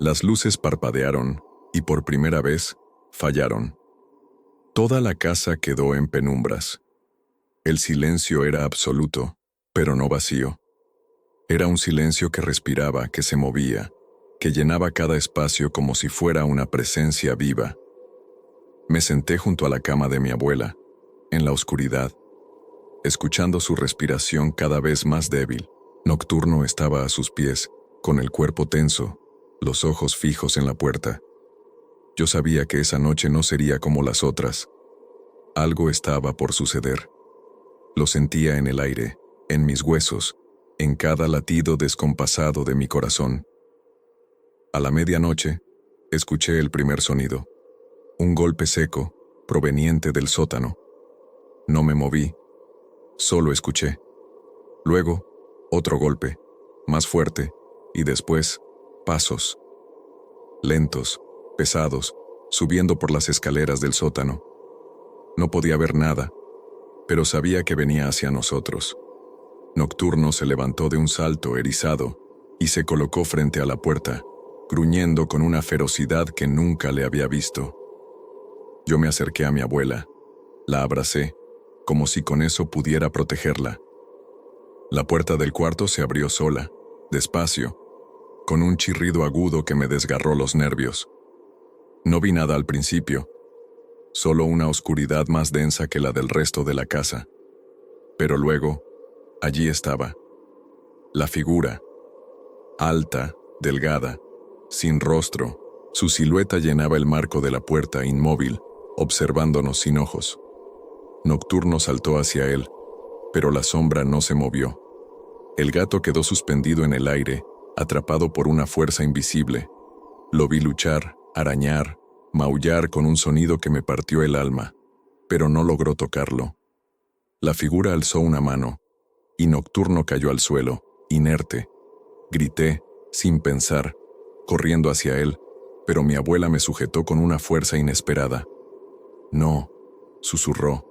Las luces parpadearon, y por primera vez, fallaron. Toda la casa quedó en penumbras. El silencio era absoluto, pero no vacío. Era un silencio que respiraba, que se movía, que llenaba cada espacio como si fuera una presencia viva. Me senté junto a la cama de mi abuela, en la oscuridad, escuchando su respiración cada vez más débil. Nocturno estaba a sus pies, con el cuerpo tenso, los ojos fijos en la puerta. Yo sabía que esa noche no sería como las otras. Algo estaba por suceder. Lo sentía en el aire, en mis huesos, en cada latido descompasado de mi corazón. A la medianoche, escuché el primer sonido. Un golpe seco, proveniente del sótano. No me moví, solo escuché. Luego, otro golpe, más fuerte, y después, pasos. Lentos, pesados, subiendo por las escaleras del sótano. No podía ver nada, pero sabía que venía hacia nosotros. Nocturno se levantó de un salto erizado y se colocó frente a la puerta, gruñendo con una ferocidad que nunca le había visto. Yo me acerqué a mi abuela, la abracé, como si con eso pudiera protegerla. La puerta del cuarto se abrió sola, despacio, con un chirrido agudo que me desgarró los nervios. No vi nada al principio, solo una oscuridad más densa que la del resto de la casa. Pero luego, allí estaba. La figura, alta, delgada, sin rostro, su silueta llenaba el marco de la puerta inmóvil, observándonos sin ojos. Nocturno saltó hacia él, pero la sombra no se movió. El gato quedó suspendido en el aire, atrapado por una fuerza invisible. Lo vi luchar, arañar, maullar con un sonido que me partió el alma, pero no logró tocarlo. La figura alzó una mano, y Nocturno cayó al suelo, inerte. Grité, sin pensar, corriendo hacia él, pero mi abuela me sujetó con una fuerza inesperada. «No», susurró.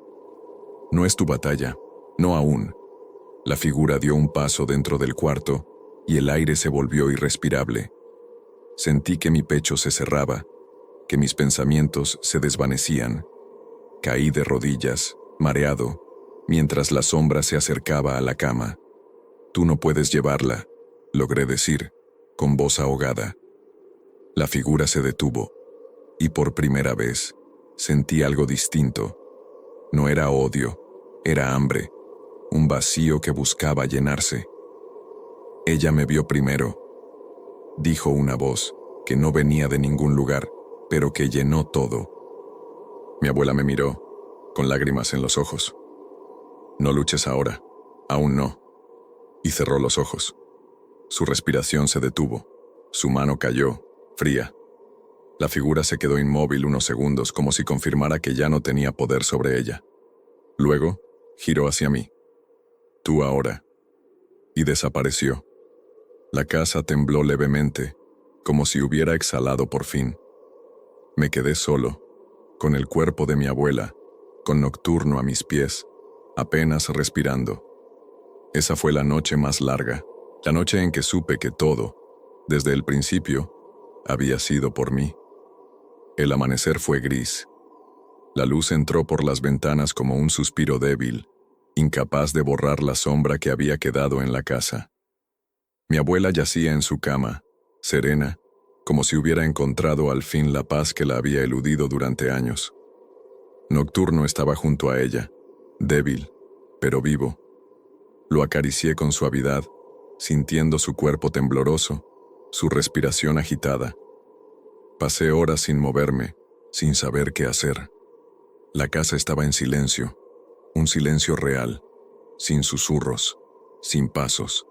«No es tu batalla, no aún». La figura dio un paso dentro del cuarto, y el aire se volvió irrespirable. Sentí que mi pecho se cerraba, que mis pensamientos se desvanecían. Caí de rodillas, mareado, mientras la sombra se acercaba a la cama. «Tú no puedes llevarla», logré decir, con voz ahogada. La figura se detuvo, y por primera vez sentí algo distinto. No era odio, era hambre, un vacío que buscaba llenarse. «Ella me vio primero», dijo una voz que no venía de ningún lugar, pero que llenó todo. Mi abuela me miró, con lágrimas en los ojos. «No luches ahora, aún no», y cerró los ojos. Su respiración se detuvo, su mano cayó, fría. La figura se quedó inmóvil unos segundos como si confirmara que ya no tenía poder sobre ella. Luego, giró hacia mí. «Tú ahora», y desapareció. La casa tembló levemente, como si hubiera exhalado por fin. Me quedé solo, con el cuerpo de mi abuela, con Nocturno a mis pies, apenas respirando. Esa fue la noche más larga, la noche en que supe que todo, desde el principio, había sido por mí. El amanecer fue gris. La luz entró por las ventanas como un suspiro débil, incapaz de borrar la sombra que había quedado en la casa. Mi abuela yacía en su cama, serena, como si hubiera encontrado al fin la paz que la había eludido durante años. Nocturno estaba junto a ella, débil, pero vivo. Lo acaricié con suavidad, sintiendo su cuerpo tembloroso, su respiración agitada. Pasé horas sin moverme, sin saber qué hacer. La casa estaba en silencio, un silencio real, sin susurros, sin pasos.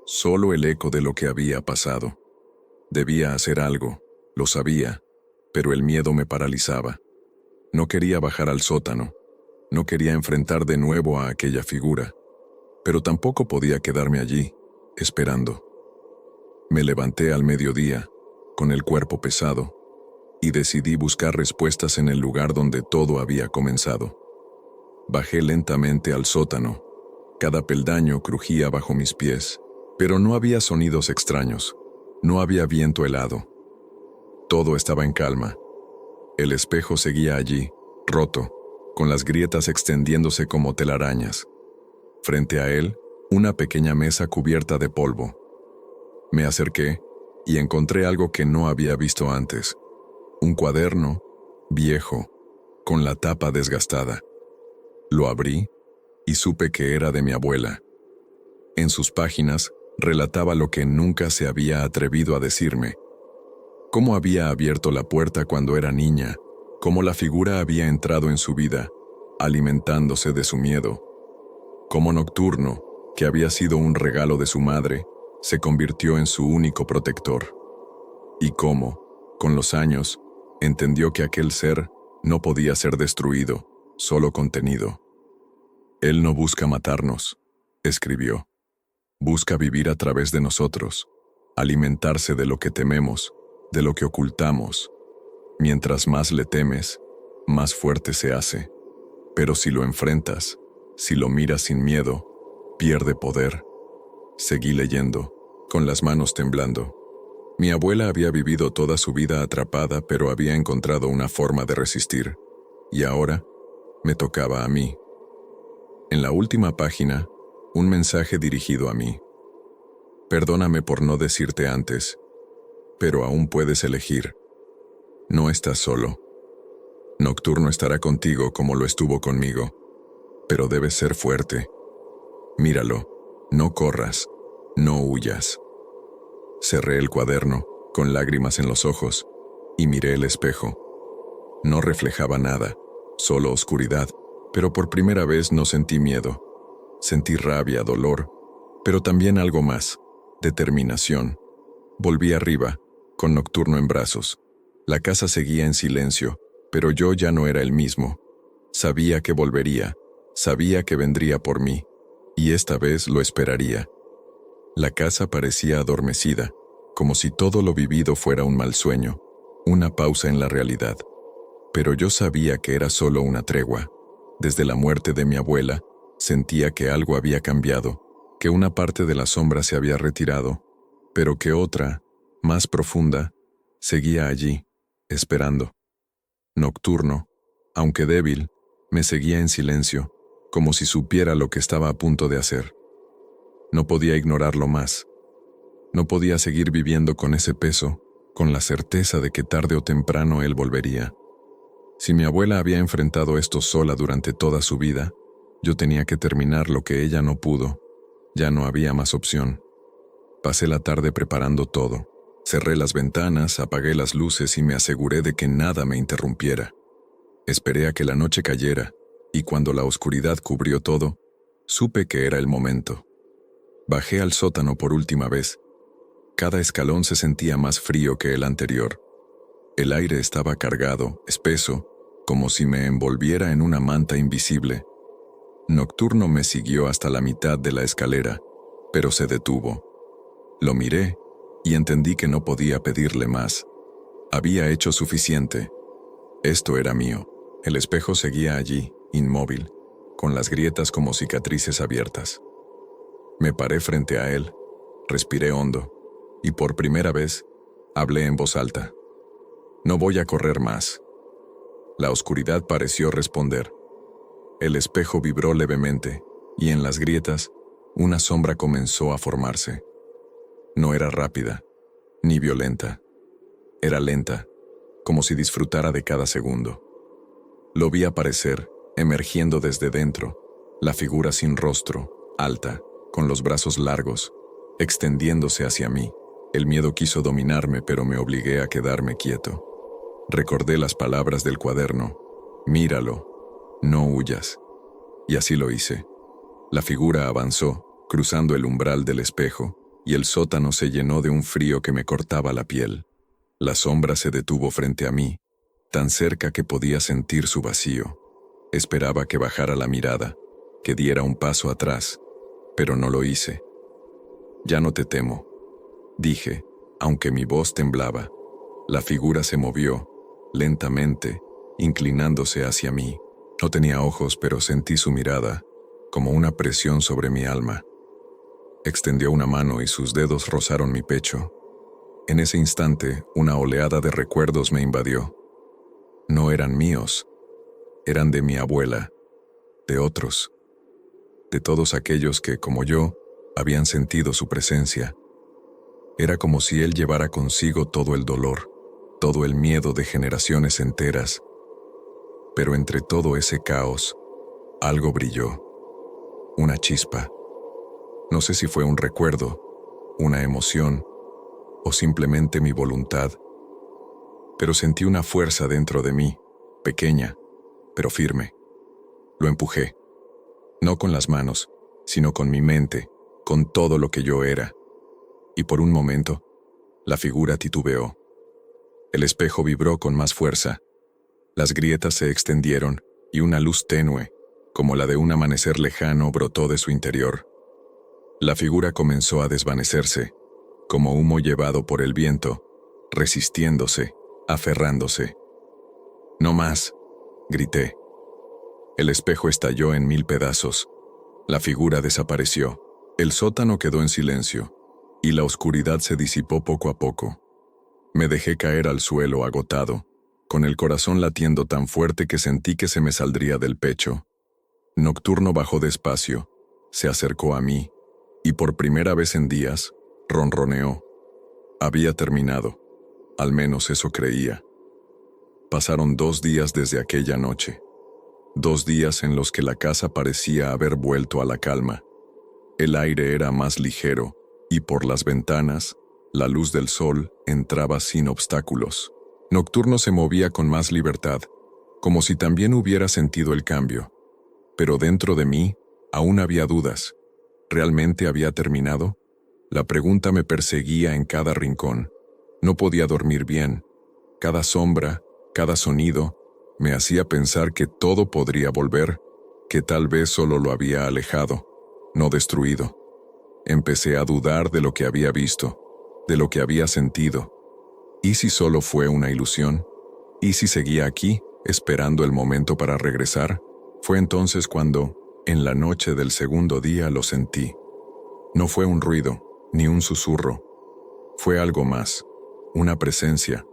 Solo el eco de lo que había pasado. Debía hacer algo, lo sabía, pero el miedo me paralizaba. No quería bajar al sótano, no quería enfrentar de nuevo a aquella figura, pero tampoco podía quedarme allí, esperando. Me levanté al mediodía, con el cuerpo pesado, y decidí buscar respuestas en el lugar donde todo había comenzado. Bajé lentamente al sótano. Cada peldaño crujía bajo mis pies, pero no había sonidos extraños, no había viento helado. Todo estaba en calma. El espejo seguía allí, roto, con las grietas extendiéndose como telarañas. Frente a él, una pequeña mesa cubierta de polvo. Me acerqué y encontré algo que no había visto antes. Un cuaderno, viejo, con la tapa desgastada. Lo abrí y supe que era de mi abuela. En sus páginas relataba lo que nunca se había atrevido a decirme. Cómo había abierto la puerta cuando era niña, cómo la figura había entrado en su vida, alimentándose de su miedo. Cómo Nocturno, que había sido un regalo de su madre, se convirtió en su único protector. Y cómo, con los años, entendió que aquel ser no podía ser destruido, solo contenido. «Él no busca matarnos», escribió. «Busca vivir a través de nosotros, alimentarse de lo que tememos, de lo que ocultamos. Mientras más le temes, más fuerte se hace. Pero si lo enfrentas, si lo miras sin miedo, pierde poder. Seguí leyendo, con las manos temblando. Mi abuela había vivido toda su vida atrapada, pero había encontrado una forma de resistir. Y ahora, me tocaba a mí. En la última página, un mensaje dirigido a mí. Perdóname por no decirte antes, pero aún puedes elegir. No estás solo. Nocturno estará contigo como lo estuvo conmigo, pero debes ser fuerte. Míralo, no corras, no huyas. Cerré el cuaderno, con lágrimas en los ojos, y miré el espejo. No reflejaba nada, solo oscuridad, pero por primera vez no sentí miedo. Sentí rabia, dolor, pero también algo más, determinación. Volví arriba, con Nocturno en brazos. La casa seguía en silencio, pero yo ya no era el mismo. Sabía que volvería, sabía que vendría por mí, y esta vez lo esperaría. La casa parecía adormecida, como si todo lo vivido fuera un mal sueño, una pausa en la realidad. Pero yo sabía que era solo una tregua. Desde la muerte de mi abuela, sentía que algo había cambiado, que una parte de la sombra se había retirado, pero que otra, más profunda, seguía allí, esperando. Nocturno, aunque débil, me seguía en silencio, como si supiera lo que estaba a punto de hacer. No podía ignorarlo más. No podía seguir viviendo con ese peso, con la certeza de que tarde o temprano él volvería. Si mi abuela había enfrentado esto sola durante toda su vida, yo tenía que terminar lo que ella no pudo. Ya no había más opción. Pasé la tarde preparando todo. Cerré las ventanas, apagué las luces y me aseguré de que nada me interrumpiera. Esperé a que la noche cayera, y cuando la oscuridad cubrió todo, supe que era el momento. Bajé al sótano por última vez. Cada escalón se sentía más frío que el anterior. El aire estaba cargado, espeso, como si me envolviera en una manta invisible. Nocturno me siguió hasta la mitad de la escalera, pero se detuvo. Lo miré y entendí que no podía pedirle más. Había hecho suficiente. Esto era mío. El espejo seguía allí, inmóvil, con las grietas como cicatrices abiertas. Me paré frente a él, respiré hondo, y por primera vez, hablé en voz alta. No voy a correr más. La oscuridad pareció responder. El espejo vibró levemente, y en las grietas, una sombra comenzó a formarse. No era rápida, ni violenta. Era lenta, como si disfrutara de cada segundo. Lo vi aparecer, emergiendo desde dentro, la figura sin rostro, alta, con los brazos largos, extendiéndose hacia mí. El miedo quiso dominarme, pero me obligué a quedarme quieto. Recordé las palabras del cuaderno. Míralo, no huyas. Y así lo hice. La figura avanzó, cruzando el umbral del espejo, y el sótano se llenó de un frío que me cortaba la piel. La sombra se detuvo frente a mí, tan cerca que podía sentir su vacío. Esperaba que bajara la mirada, que diera un paso atrás, pero no lo hice. Ya no te temo, dije, aunque mi voz temblaba. La figura se movió, lentamente, inclinándose hacia mí. No tenía ojos, pero sentí su mirada, como una presión sobre mi alma. Extendió una mano y sus dedos rozaron mi pecho. En ese instante, una oleada de recuerdos me invadió. No eran míos, eran de mi abuela, de otros, de todos aquellos que, como yo, habían sentido su presencia. Era como si él llevara consigo todo el dolor, todo el miedo de generaciones enteras. Pero entre todo ese caos, algo brilló. Una chispa. No sé si fue un recuerdo, una emoción, o simplemente mi voluntad. Pero sentí una fuerza dentro de mí, pequeña, pero firme. Lo empujé. No con las manos, sino con mi mente, con todo lo que yo era. Y por un momento, la figura titubeó. El espejo vibró con más fuerza. Las grietas se extendieron y una luz tenue, como la de un amanecer lejano, brotó de su interior. La figura comenzó a desvanecerse, como humo llevado por el viento, resistiéndose, aferrándose. «No más», grité. El espejo estalló en 1000 pedazos. La figura desapareció. El sótano quedó en silencio, y la oscuridad se disipó poco a poco. Me dejé caer al suelo agotado, con el corazón latiendo tan fuerte que sentí que se me saldría del pecho. Nocturno bajó despacio, se acercó a mí, y por primera vez en días, ronroneó. Había terminado. Al menos eso creía. Pasaron 2 días desde aquella noche. 2 días en los que la casa parecía haber vuelto a la calma. El aire era más ligero, y por las ventanas, la luz del sol entraba sin obstáculos. Nocturno se movía con más libertad, como si también hubiera sentido el cambio. Pero dentro de mí, aún había dudas. ¿Realmente había terminado? La pregunta me perseguía en cada rincón. No podía dormir bien. Cada sombra, cada sonido, me hacía pensar que todo podría volver, que tal vez solo lo había alejado, no destruido. Empecé a dudar de lo que había visto, de lo que había sentido. ¿Y si solo fue una ilusión? ¿Y si seguía aquí, esperando el momento para regresar? Fue entonces cuando, en la noche del segundo día, lo sentí. No fue un ruido, ni un susurro. Fue algo más, una presencia,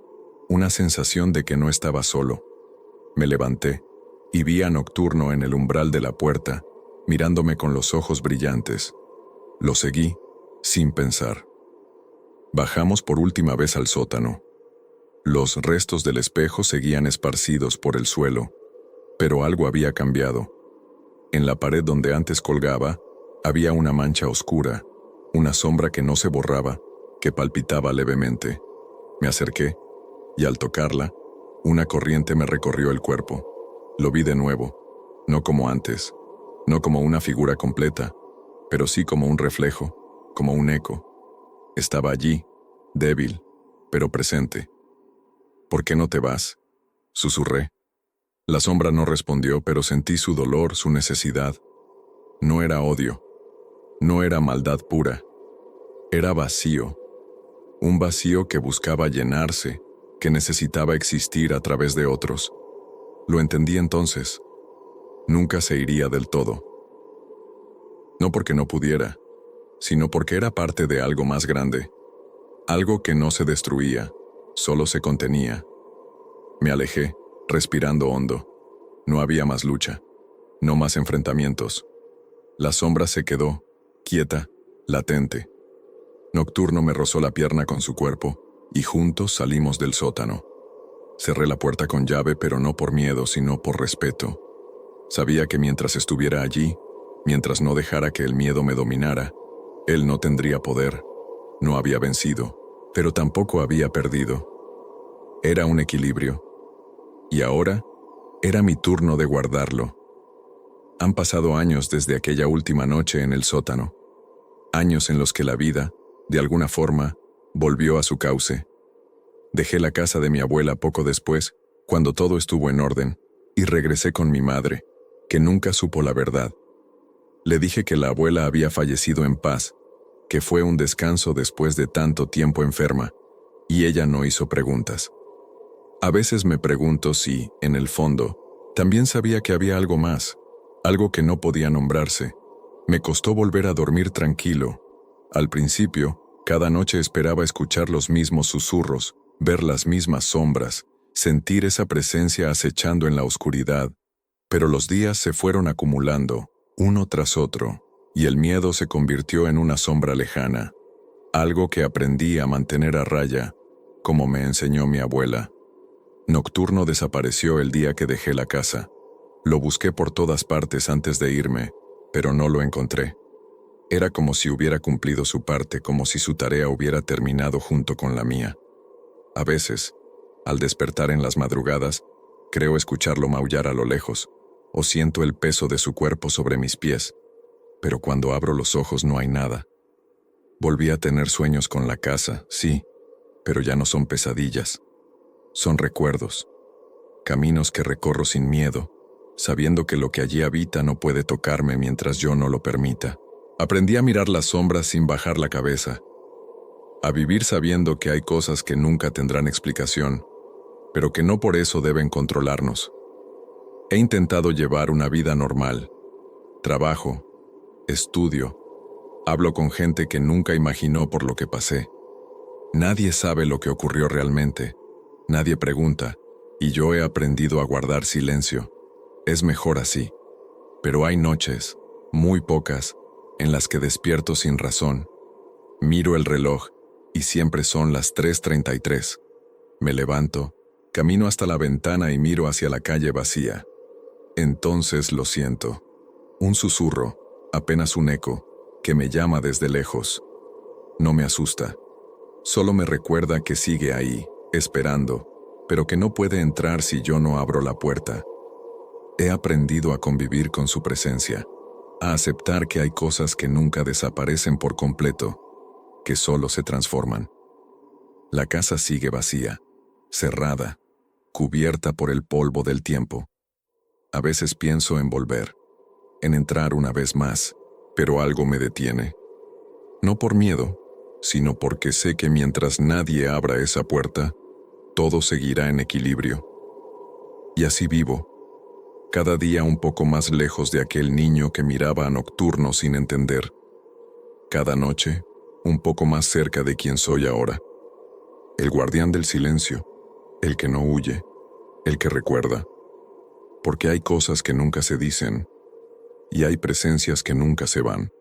una sensación de que no estaba solo. Me levanté y vi a Nocturno en el umbral de la puerta, mirándome con los ojos brillantes. Lo seguí, sin pensar. Bajamos por última vez al sótano. Los restos del espejo seguían esparcidos por el suelo, pero algo había cambiado. En la pared donde antes colgaba, había una mancha oscura, una sombra que no se borraba, que palpitaba levemente. Me acerqué, y al tocarla, una corriente me recorrió el cuerpo. Lo vi de nuevo, no como antes, no como una figura completa, pero sí como un reflejo, como un eco. Estaba allí, débil, pero presente. ¿Por qué no te vas?, susurré. La sombra no respondió, pero sentí su dolor, su necesidad. No era odio, no era maldad pura. Era vacío, un vacío que buscaba llenarse, que necesitaba existir a través de otros. Lo entendí entonces. Nunca se iría del todo. No porque no pudiera, sino porque era parte de algo más grande. Algo que no se destruía, solo se contenía. Me alejé, respirando hondo. No había más lucha, no más enfrentamientos. La sombra se quedó, quieta, latente. Nocturno me rozó la pierna con su cuerpo, y juntos salimos del sótano. Cerré la puerta con llave, pero no por miedo, sino por respeto. Sabía que mientras estuviera allí, mientras no dejara que el miedo me dominara, él no tendría poder. No había vencido, pero tampoco había perdido. Era un equilibrio. Y ahora, era mi turno de guardarlo. Han pasado años desde aquella última noche en el sótano. Años en los que la vida, de alguna forma, volvió a su cauce. Dejé la casa de mi abuela poco después, cuando todo estuvo en orden, y regresé con mi madre, que nunca supo la verdad. Le dije que la abuela había fallecido en paz, que fue un descanso después de tanto tiempo enferma, y ella no hizo preguntas. A veces me pregunto si, en el fondo, también sabía que había algo más, algo que no podía nombrarse. Me costó volver a dormir tranquilo. Al principio, cada noche esperaba escuchar los mismos susurros, ver las mismas sombras, sentir esa presencia acechando en la oscuridad. Pero los días se fueron acumulando, uno tras otro, y el miedo se convirtió en una sombra lejana, algo que aprendí a mantener a raya, como me enseñó mi abuela. Nocturno desapareció el día que dejé la casa. Lo busqué por todas partes antes de irme, pero no lo encontré. Era como si hubiera cumplido su parte, como si su tarea hubiera terminado junto con la mía. A veces, al despertar en las madrugadas, creo escucharlo maullar a lo lejos, o siento el peso de su cuerpo sobre mis pies, pero cuando abro los ojos no hay nada. Volví a tener sueños con la casa, sí, pero ya no son pesadillas. Son recuerdos, caminos que recorro sin miedo, sabiendo que lo que allí habita no puede tocarme mientras yo no lo permita. Aprendí a mirar las sombras sin bajar la cabeza, a vivir sabiendo que hay cosas que nunca tendrán explicación, pero que no por eso deben controlarnos. He intentado llevar una vida normal. Trabajo, estudio, hablo con gente que nunca imaginó por lo que pasé. Nadie sabe lo que ocurrió realmente, nadie pregunta, y yo he aprendido a guardar silencio. Es mejor así. Pero hay noches, muy pocas, en las que despierto sin razón. Miro el reloj y siempre son las 3:33. Me levanto, camino hasta la ventana y miro hacia la calle vacía. Entonces lo siento. Un susurro, apenas un eco, que me llama desde lejos. No me asusta. Solo me recuerda que sigue ahí, esperando, pero que no puede entrar si yo no abro la puerta. He aprendido a convivir con su presencia, a aceptar que hay cosas que nunca desaparecen por completo, que solo se transforman. La casa sigue vacía, cerrada, cubierta por el polvo del tiempo. A veces pienso en volver, en entrar una vez más, pero algo me detiene. No por miedo, sino porque sé que mientras nadie abra esa puerta, todo seguirá en equilibrio. Y así vivo, cada día un poco más lejos de aquel niño que miraba a Nocturno sin entender. Cada noche, un poco más cerca de quien soy ahora. El guardián del silencio, el que no huye, el que recuerda. Porque hay cosas que nunca se dicen, y hay presencias que nunca se van.